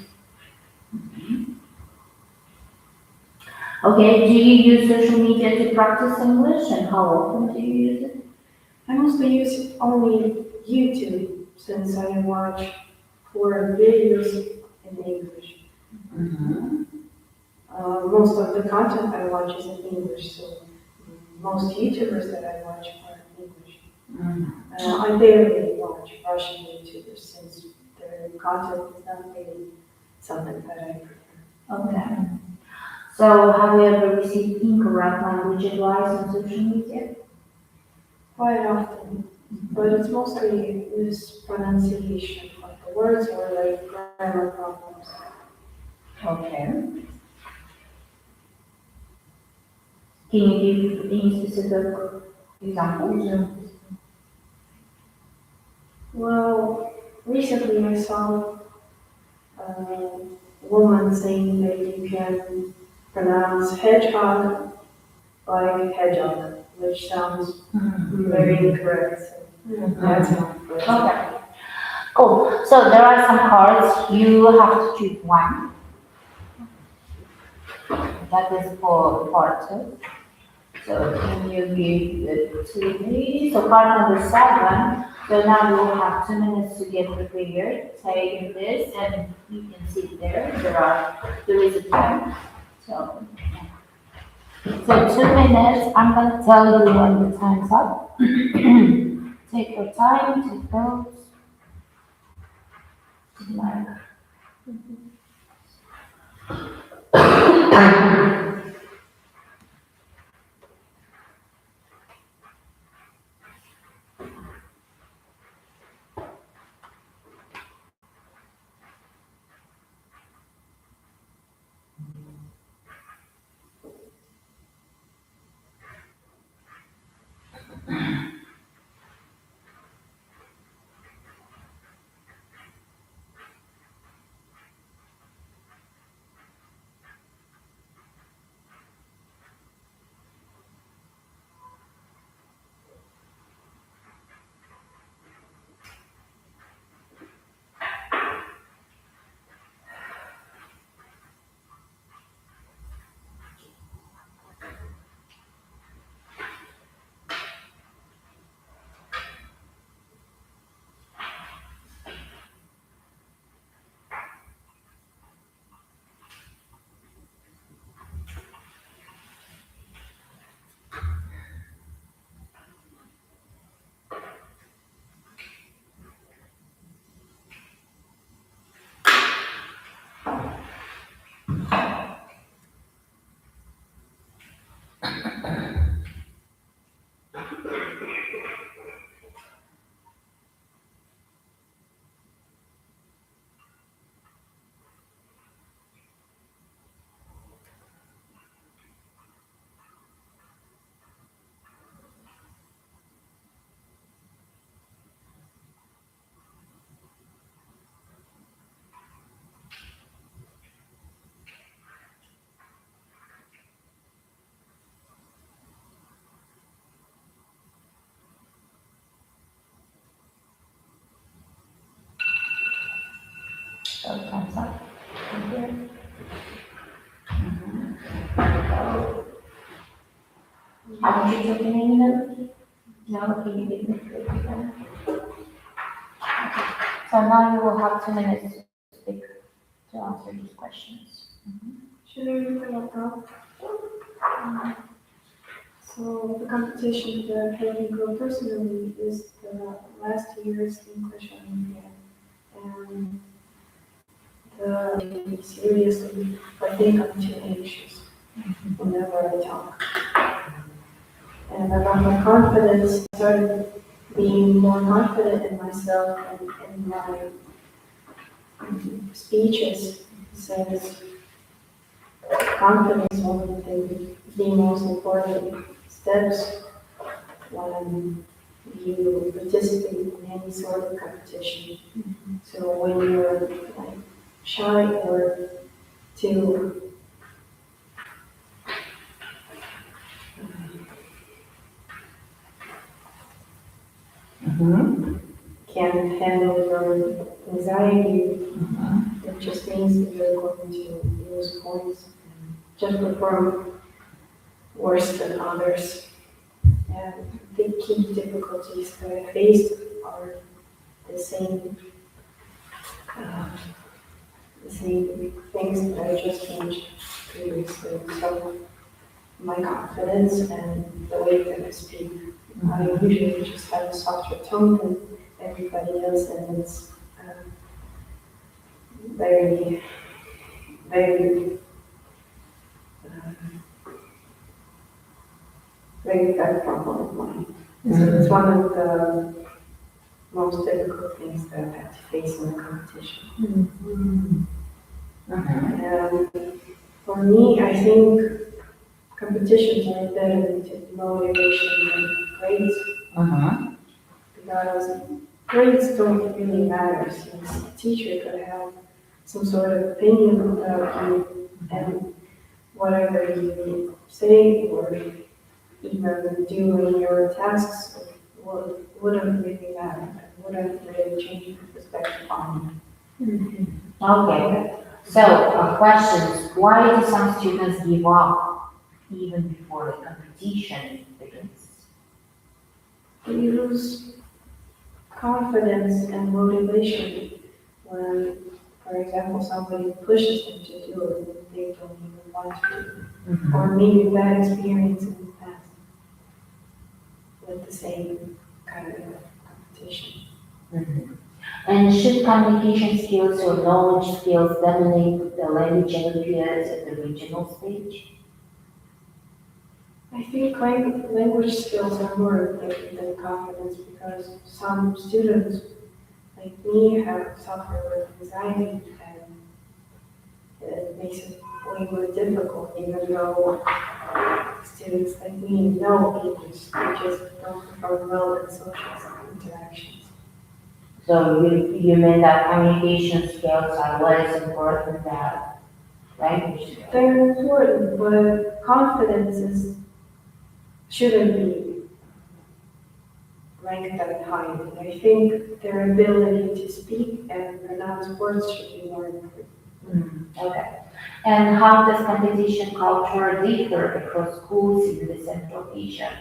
Okay, do you use social media to practice English, and how often do you use it? I mostly use only YouTube since I watch 4 videos in English. Most of the content I watch is in English, so most YouTubers that I watch are in English. I barely watch Russian YouTubers since their content is not really something that I prefer. Okay. So have you ever received incorrect language advice on social media? Quite often, but it's mostly mispronunciation of the words or like grammar problems. Okay. Can you give any specific examples? Well, recently I saw a woman saying that you can pronounce hedgehog like hedgehog, which sounds very incorrect. So that's not good. Okay. Cool. So there are some cards. You have to choose one. That is for part 2. So can you give it to me? So card number 7. So now you will have 2 minutes to get prepared. Take this and you can sit there. There is a time. So 2 minutes. I'm gonna tell you when the time's up. Take your time, take notes. Like, So time's up. Thank you. Haven't you taken any notes? No, can you give me three? So now you will have 2 minutes to speak, to answer these questions. Should I read them out loud? So the competition that I can go personally is the last year's English Olympiad. And seriously, I think I'm too anxious whenever I talk. And about my confidence, I started being more confident in myself and in my speeches, since confidence is one of the most important steps when you participate in any sort of competition. So when you're like shy or too can't handle your anxiety, it just means that you're going to lose points and just perform worse than others. And the key difficulties that I faced are the same things that I just mentioned previously. So my confidence and the way that I speak. I usually just have a softer tone than everybody else, and it's very, very, very bad problem of mine. So it's one of the most difficult things that I've had to face in the competition. And for me, I think competitions are better than motivation than grades. Because grades don't really matter, since the teacher could have some sort of opinion about you, and whatever you say or even do in your tasks wouldn't really matter, wouldn't really change your perspective on Okay, so questions, why do some students give up even before the competition begins? it. You lose confidence and motivation when, for example, somebody pushes them to do it and they don't even want to do it. Or maybe bad experience in the past with the same kind of competition. And should communication skills or knowledge skills dominate the language Olympiads at the regional stage? I think language skills are more important than confidence, because some students, like me, have suffered with anxiety, and it makes it way more difficult, even though students like me know English, they just don't perform well in social interactions. So you mean that communication skills are less important than language skills? They're important, but shouldn't be ranked that high. I think their ability to speak and pronounce words should be more important. Okay. And how does competition culture differ across schools in the Central Asia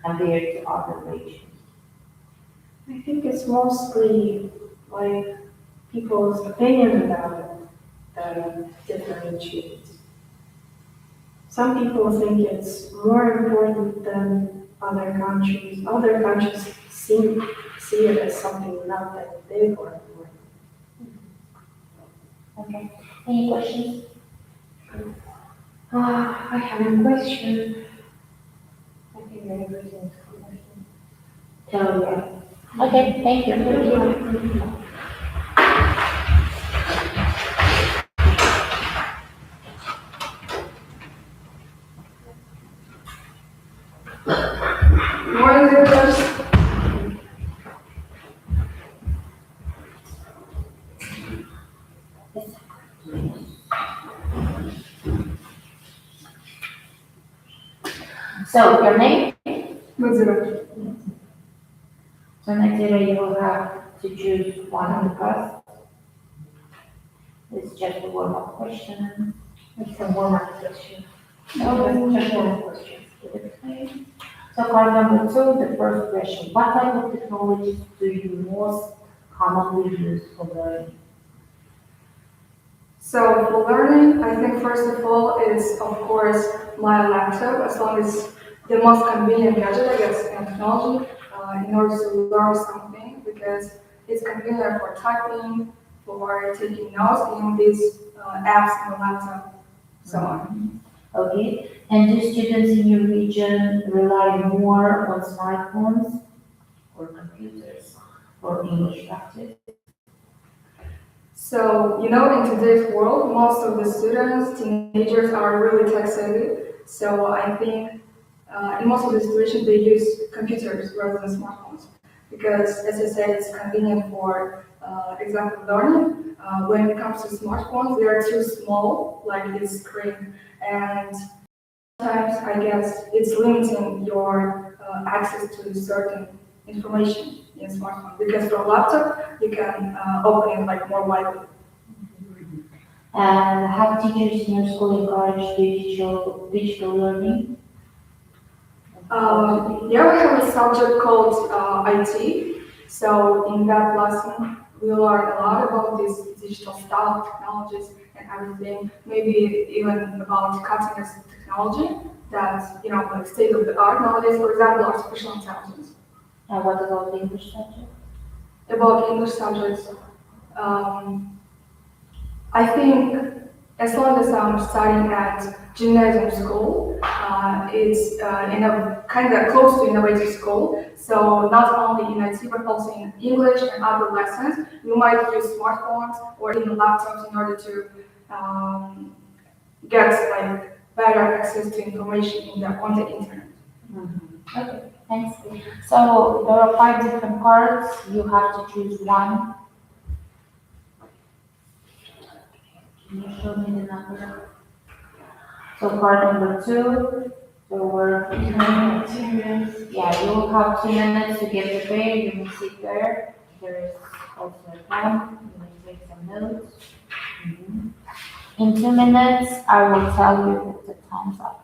compared to other regions? I think it's mostly like people's opinion about it that differentiates. Some people think it's more important than other countries. Other countries see it as something not that big or important. Okay. Any questions? I have a question. I think everything's question. So, okay, thank you. More visitors? So, your name? Mozilla. So, Nazira, you will have to choose one of the class. It's just a warm-up question. It's a warm-up question. No. Just one question. Okay. So card number two, the first question. What type of technologies do you most commonly use for learning? So for learning, I think first of all is of course my laptop, as long as the most convenient gadget, I guess, in technology, in order to learn something, because it's convenient for typing, for taking notes, in these apps on the laptop, so on. Okay, and do students in your region rely more on smartphones or computers for English practice? So, in today's world, most of the students, teenagers are really tech savvy. So I think in most of the situations they use computers rather than smartphones. Because as I said, it's convenient for example learning. When it comes to smartphones, they are too small, like this screen. And sometimes I guess it's limiting your access to certain information in smartphone. Because for a laptop, you can open it like more widely. And have teachers in your school encourage digital learning? Yeah, we have a subject called IT. So in that lesson, we learn a lot about this digital stuff, technologies, and everything. Maybe even about cutting edge technology that's like state of the art nowadays. For example, artificial intelligence. And what about the English subject? About English subjects, I think as long as I'm studying at gymnasium school, it's in a kind of close to innovative school. So not only in IT but also in English and other lessons, you might use smartphones or even laptops in order to get like better access to information on the internet. Okay, thanks. So there are 5 different cards. You have to choose one. Can you show me the number? So card number 2. So we're 2 minutes. yeah, you will have 2 minutes to get prepared. You may sit there. There is also a time. You may take some notes. In 2 minutes, I will tell you if the time's up.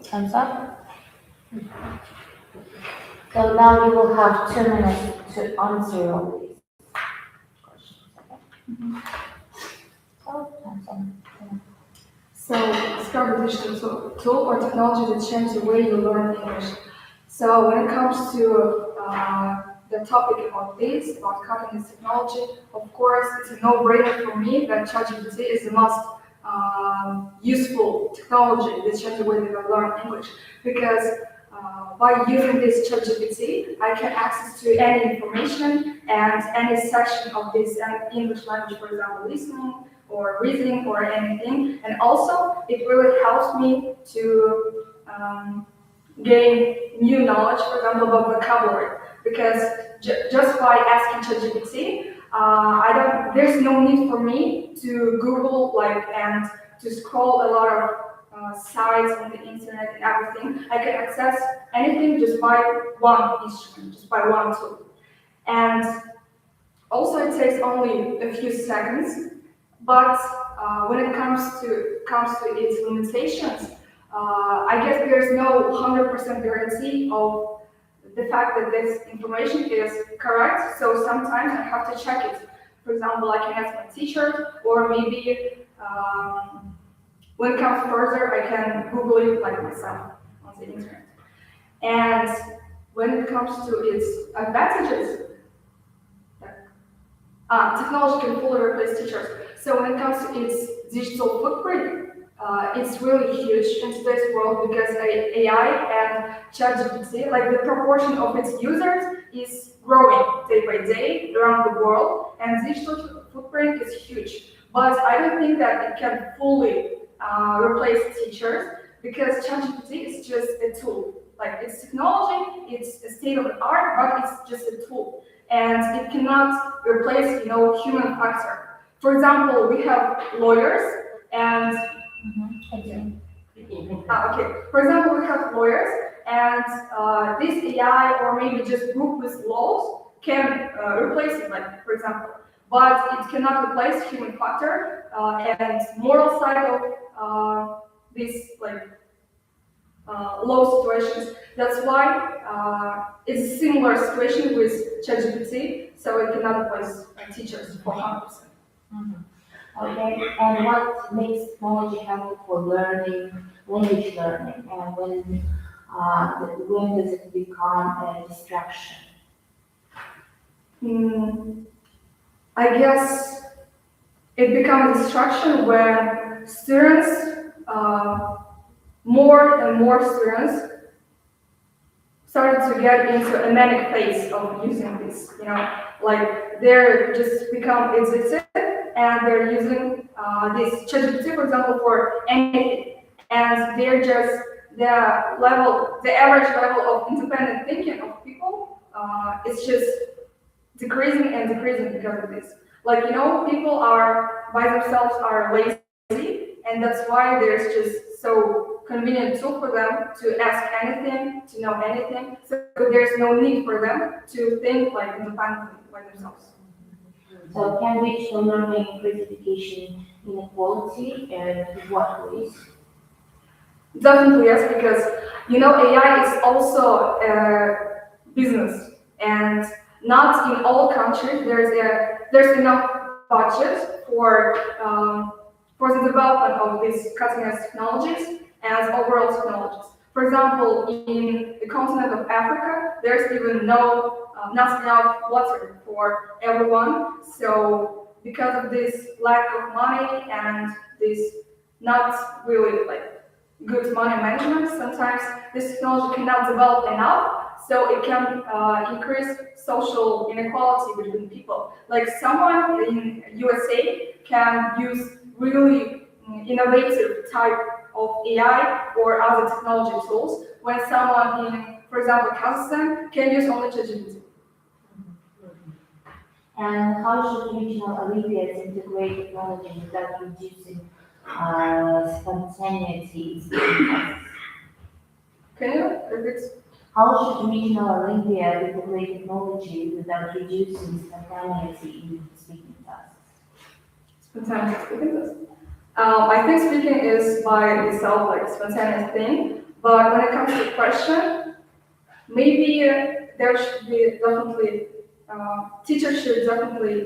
Time's up. So now you will have 2 minutes to answer all these questions. Okay? So, time's up. So describe a digital tool or technology that changes the way you learn English. So when it comes to the topic about this, about cognitive technology, of course, it's a no-brainer for me that ChatGPT is the most useful technology that changes the way that I learn English. Because by using this ChatGPT, I can access to any information and any section of this English language, for example, listening or reading or anything. And also, it really helps me to gain new knowledge, for example, about vocabulary. Because just by asking ChatGPT, there's no need for me to Google and to scroll a lot of sites on the internet and everything. I can access anything just by one instrument, just by one tool. And also it takes only a few seconds, but when it comes to its limitations, I guess there's no 100% guarantee of the fact that this information is correct. So sometimes I have to check it. For example, I can ask my teacher, or maybe when it comes further, I can Google it myself on the internet. And when it comes to its advantages, technology can fully replace teachers. So when it comes to its digital footprint, it's really huge in today's world because AI and ChatGPT, the proportion of its users is growing day by day around the world, and digital footprint is huge. But I don't think that it can fully replace teachers because ChatGPT is just a tool. It's technology, it's a state of the art, but it's just a tool, and it cannot replace, human factor. For example, we have lawyers and For example, we have lawyers, and this AI or maybe just book with laws can replace it, for example, but it cannot replace human factor and moral side of these law situations. That's why it's a similar situation with ChatGPT, so it cannot replace teachers for 100%. Okay, and what makes technology helpful for learning, language learning, and when does it become a distraction? I guess it becomes a distraction when students, more and more students, started to get into a manic phase of using this. They're just become addicted, and they're using this ChatGPT, for example, for anything, and they're just the average level of independent thinking of people is just decreasing and decreasing because of this. People are by themselves are lazy, and that's why there's just so convenient tool for them to ask anything, to know anything. So there's no need for them to think independently by themselves. So can digital learning increase education inequality, and in what ways? Definitely yes, because AI is also a business, and not in all countries there's enough budget for the development of these cutting-edge technologies and overall technologies. For example, in the continent of Africa, there's even not enough water for everyone. So because of this lack of money and this not really good money management, sometimes this technology cannot develop enough, so it can increase social inequality between people. Someone in USA can use really innovative type of AI or other technology tools, when someone in, for example, Kazakhstan can use only ChatGPT. And how should regional Olympiads integrate technology without reducing spontaneity? Can you repeat? How should regional Olympiad integrate technology without reducing spontaneity in speaking tasks? Spontaneous speaking tasks. I think speaking is by itself a spontaneous thing, but when it comes to question, maybe there should be definitely teachers should definitely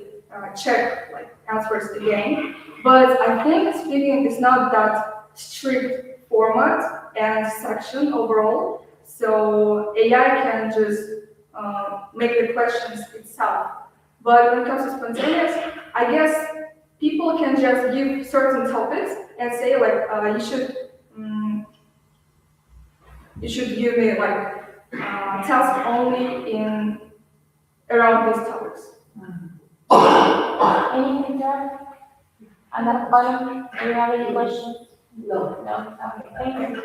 check answers again. But I think speaking is not that strict format and section overall. So AI can just make the questions itself. But when it comes to spontaneous, I guess people can just give certain topics and say like, you should give me like tasks only in around these topics. Anything to add? Another bottom, do you have any questions? No. No, okay, thank you.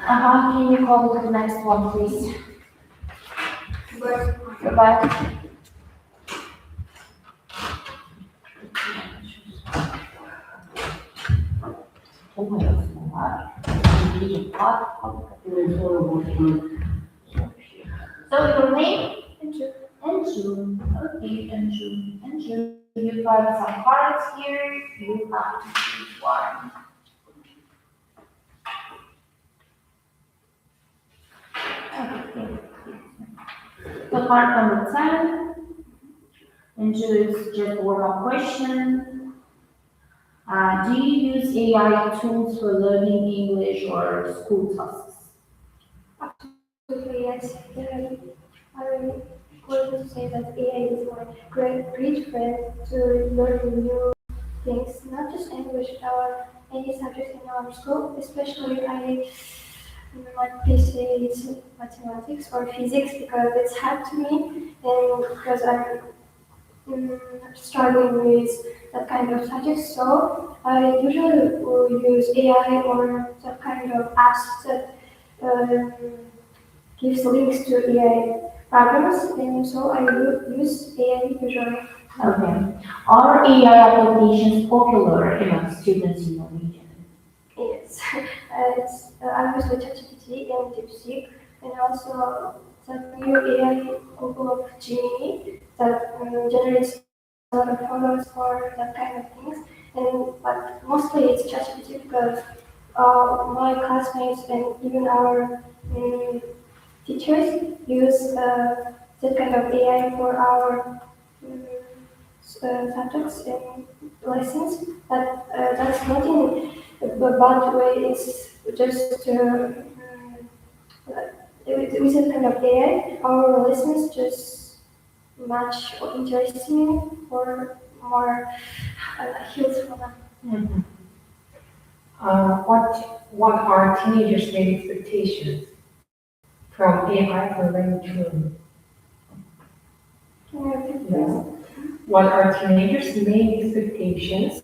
Can you call to the next one, please? Goodbye. Oh my God. So your name? Anju. Okay, Anju. You got some cards here. You have to choose one. Okay. So card number 10. Anju is just warm-up question. Do you use AI tools for learning English or school tasks? Absolutely, yes. I'm going to say that AI is my great friend to learn new things, not just English or any subject in our school. Especially, I might be say it's mathematics or physics because it's hard to me, and because I'm struggling with that kind of subjects. So I usually will use AI or that kind of apps that um, gives links to AI programs, and so I use AI usually. Okay. Are AI applications popular among students in your region? Yes, I use the ChatGPT and DeepSeek, and also the new AI Google of Gemini that generates a lot of photos for that kind of things. And but mostly it's ChatGPT because my classmates and even our teachers use that kind of AI for our subjects and lessons, but that's not in a bad way. It's just with that kind of AI, our lessons just much more interesting or more useful. What are teenagers' main expectations from AI for learning children? Can you repeat this? What are teenagers' main expectations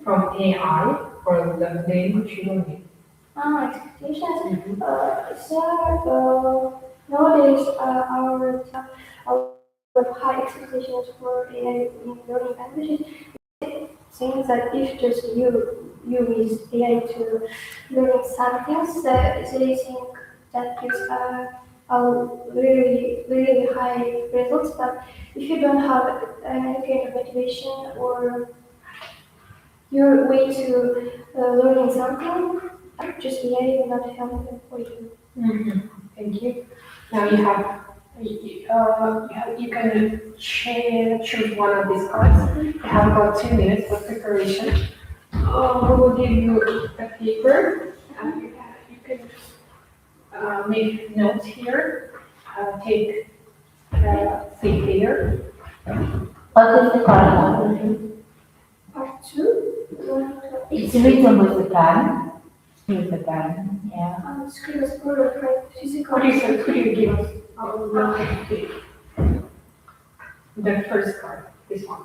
from AI for the language learning? Expectations. Nowadays, our high expectations for AI in learning languages things that if just you use AI to learn some things, they think that gives a really high results. But if you don't have any kind of motivation or your way to learning something, just AI will not help for you. Thank you. Now you can choose one of these cards. You have about 2 minutes for preparation. We will give you a paper. You can make notes here. Take seat here. What is the card? Part 2. It's written with the pen. With the pen, yeah. Screen is part of my physical. Could you give us the first card? This one.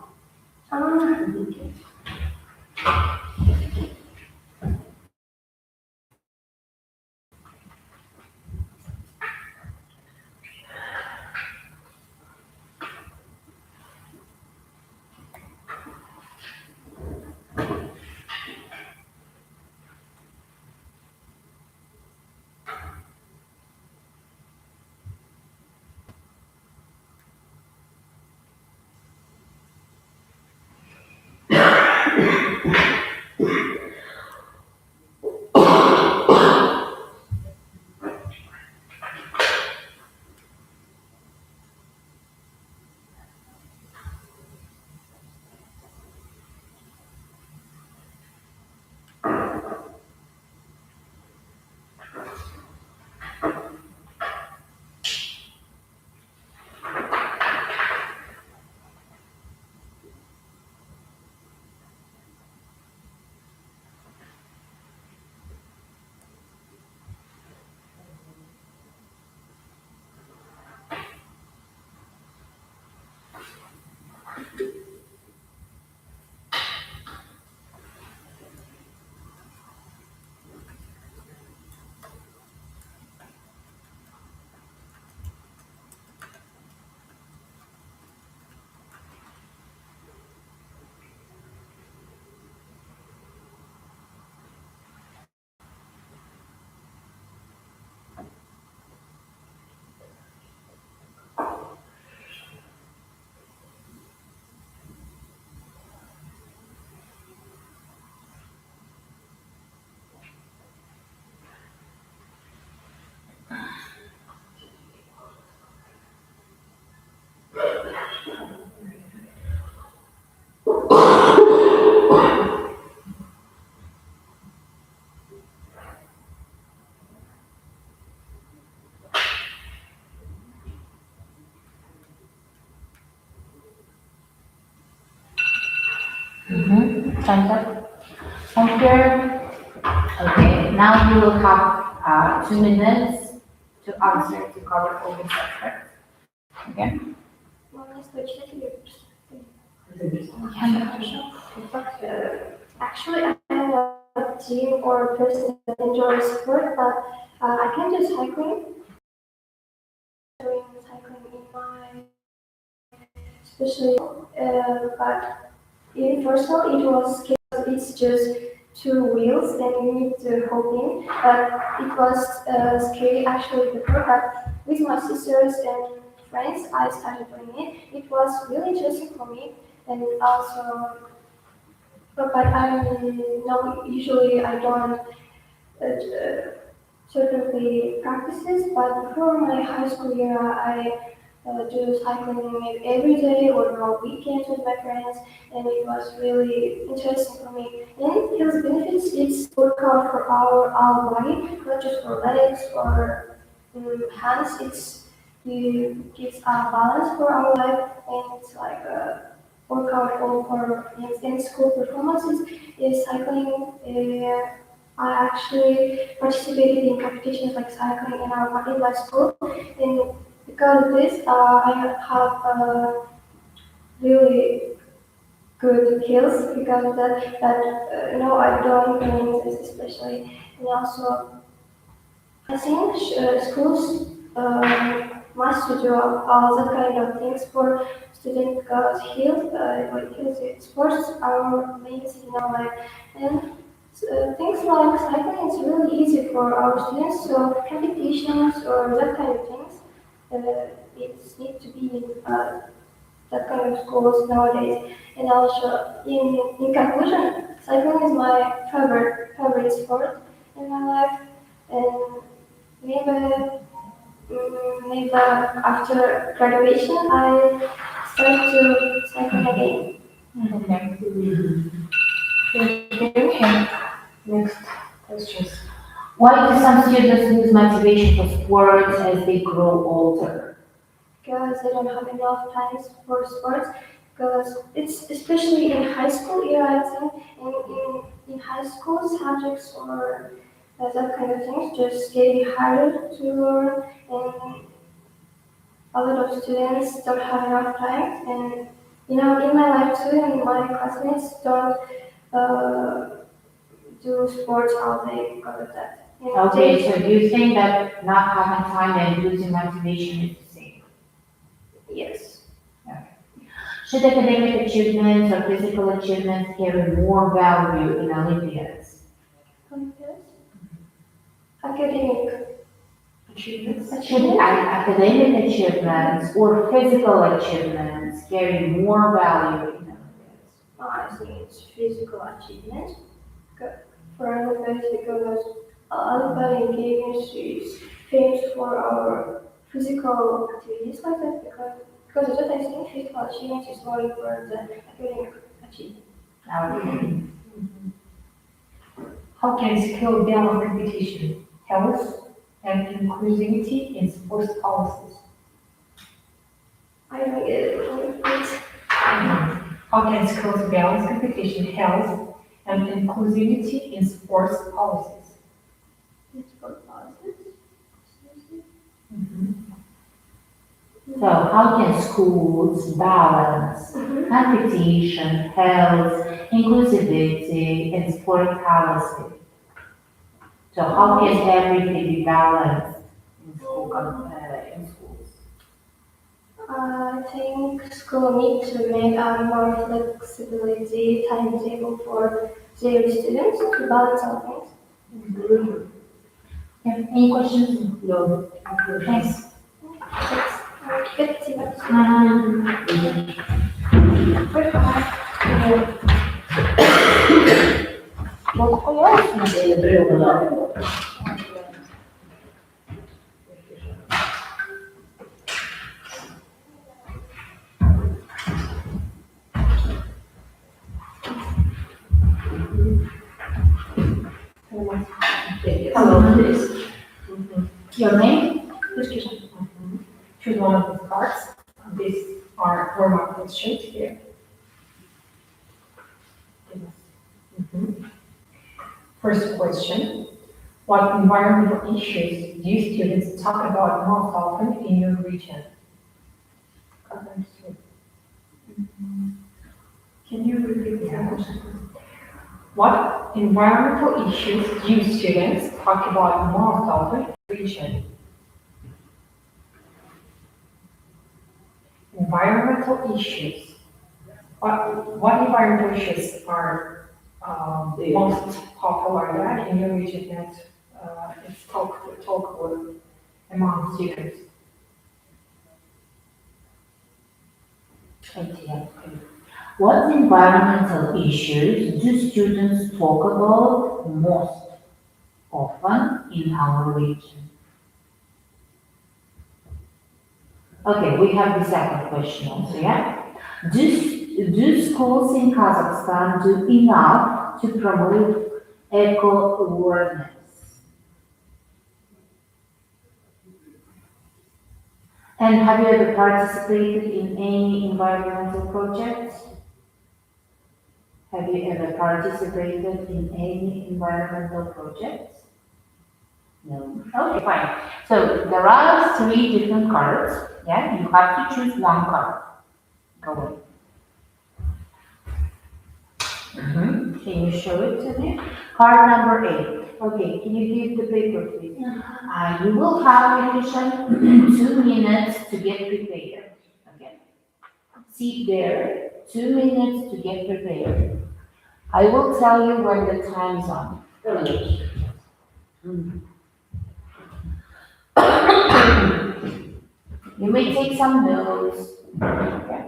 Time's up. Thank you. Okay, now you will have 2 minutes to answer, to cover all the subjects. Okay? Можно прочитать или Yeah. Actually, I am a team or a person that enjoys sport, but I can do cycling. Doing cycling in my, especially, but in personal, it was scary. It's just 2 wheels and you need to hop in. But it was scary actually before, but with my sisters and friends, I started doing it. It was really interesting for me, and also, but I know usually I don't certainly practices, but before my high school year, I do cycling maybe every day or on weekends with my friends, and it was really interesting for me. And health benefits, it's workout for our body, not just for legs or hands. It gives a balance for our life, and it's like a workout for in school performances. Is cycling. I actually participated in competitions like cycling in my school, and because of this, I have really good skills because of that. No, I don't mean this especially, and also I think schools must do all that kind of things for students because sports are amazing in our life, and things like cycling is really easy for our students. So competitions or that kind of things, it need to be in that kind of schools nowadays. And also, in conclusion, cycling is my favorite sport in my life, and maybe after graduation, I start to cycle again. Okay. Thank you. And next questions. Why do some students lose motivation for sports as they grow older? Because they don't have enough time for sports. Because it's especially in high school year, I think, in high school subjects or that kind of things just getting harder to learn, and a lot of students don't have enough time. And in my life too, and my classmates don't do sports all day because of that. And Okay, so do you think that not having time and losing motivation is the same? yes. Should academic achievements or physical achievements carry more value in Olympiads? Academic Achievements. Should academic achievements or physical achievements carry more value in Olympiads? I think it's physical achievement for Olympics because Olympic Games is famous for our physical activities like that because of that I think physical achievement is more important than academic achievement. Okay. How can skill balance competition, health, and inclusivity in sports policies? I don't get it. Please. How can skills balance competition, health, and inclusivity in sports policies? It's for policies. So how can schools balance competition, health, inclusivity, and sport policy? So how can everything be balanced in schools? I think school needs to make a more flexibility timetable for their students to balance all things. Yeah, any questions? No. Thanks. Good to see you. Your name? Choose one of the cards. These are warm-up questions here. First question, what environmental issues do students talk about most often in your region? Can you repeat the question? What environmental issues do students talk about most often in your region? Environmental issues. What environmental issues are most popular in your region that it's talked with among students? Okay. What environmental issues do students talk about most often in our region? Okay, we have the second question also, yeah? Do schools in Kazakhstan do enough to promote eco-awareness? And have you ever participated in any environmental projects? Have you ever participated in any environmental projects? No. Okay, fine. So there are 3 different cards. Yeah, you have to choose one card. Go on. Can you show it to me? Card number 8. Okay, can you give the paper, please? You will have, Illusion, 2 minutes to get prepared. Okay. Sit there, 2 minutes to get prepared. I will tell you when the time is on. You may take some notes. Okay.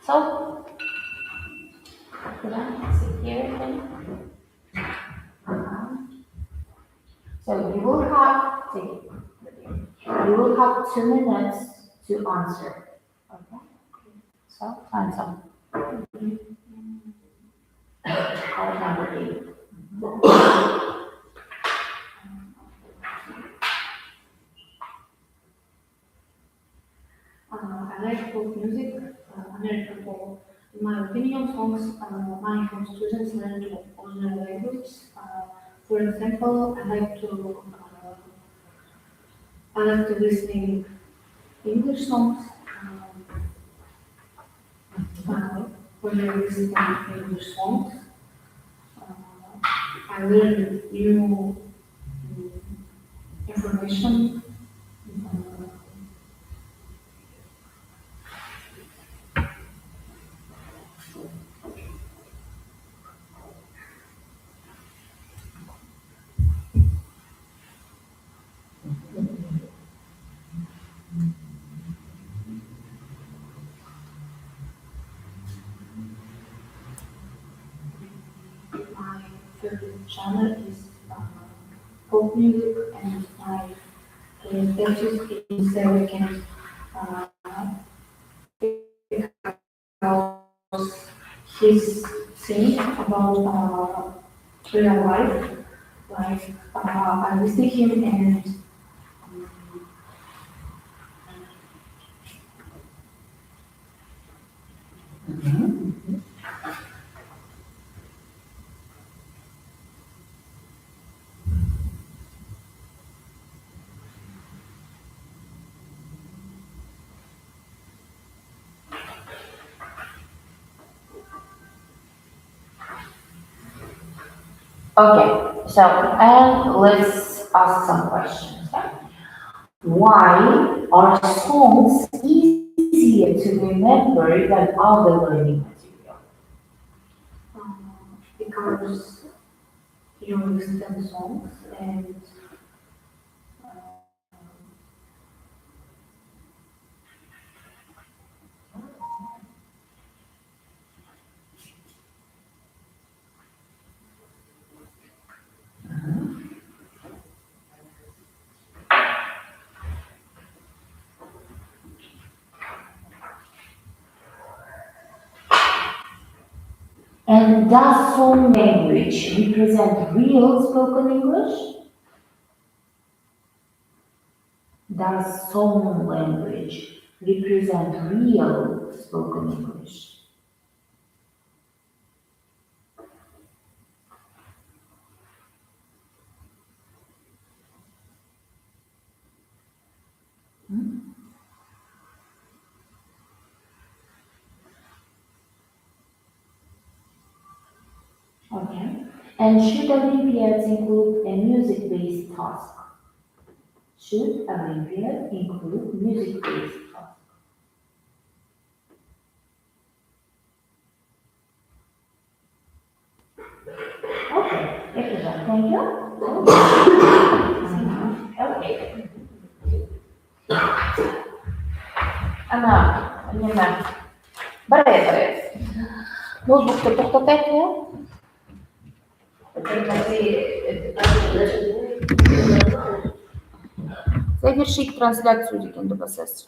So, can I sit here then? So you will have 2 minutes to answer. Okay? So, time's up. Card number 8. I like folk music, American folk. In my opinion, songs money from students learn to original language. For example, I like to listen English songs. When I listen to English songs, I learn new information. my favorite genre is pop music, and my interest is we can because he's saying about real life. Like I visit him and okay, so and let's ask some questions. Why are songs easier to remember than other learning material? Because you listen to songs and and does song language represent real spoken English? Does song language represent real spoken English? Okay. And should Olympiads include a music-based task? Should Olympiad include music-based task? Okay, excellent. Thank you. Okay. Anna, Breve. Ноутбукты тоқтатайық, иә? Завершить трансляцию дегенді басасыз.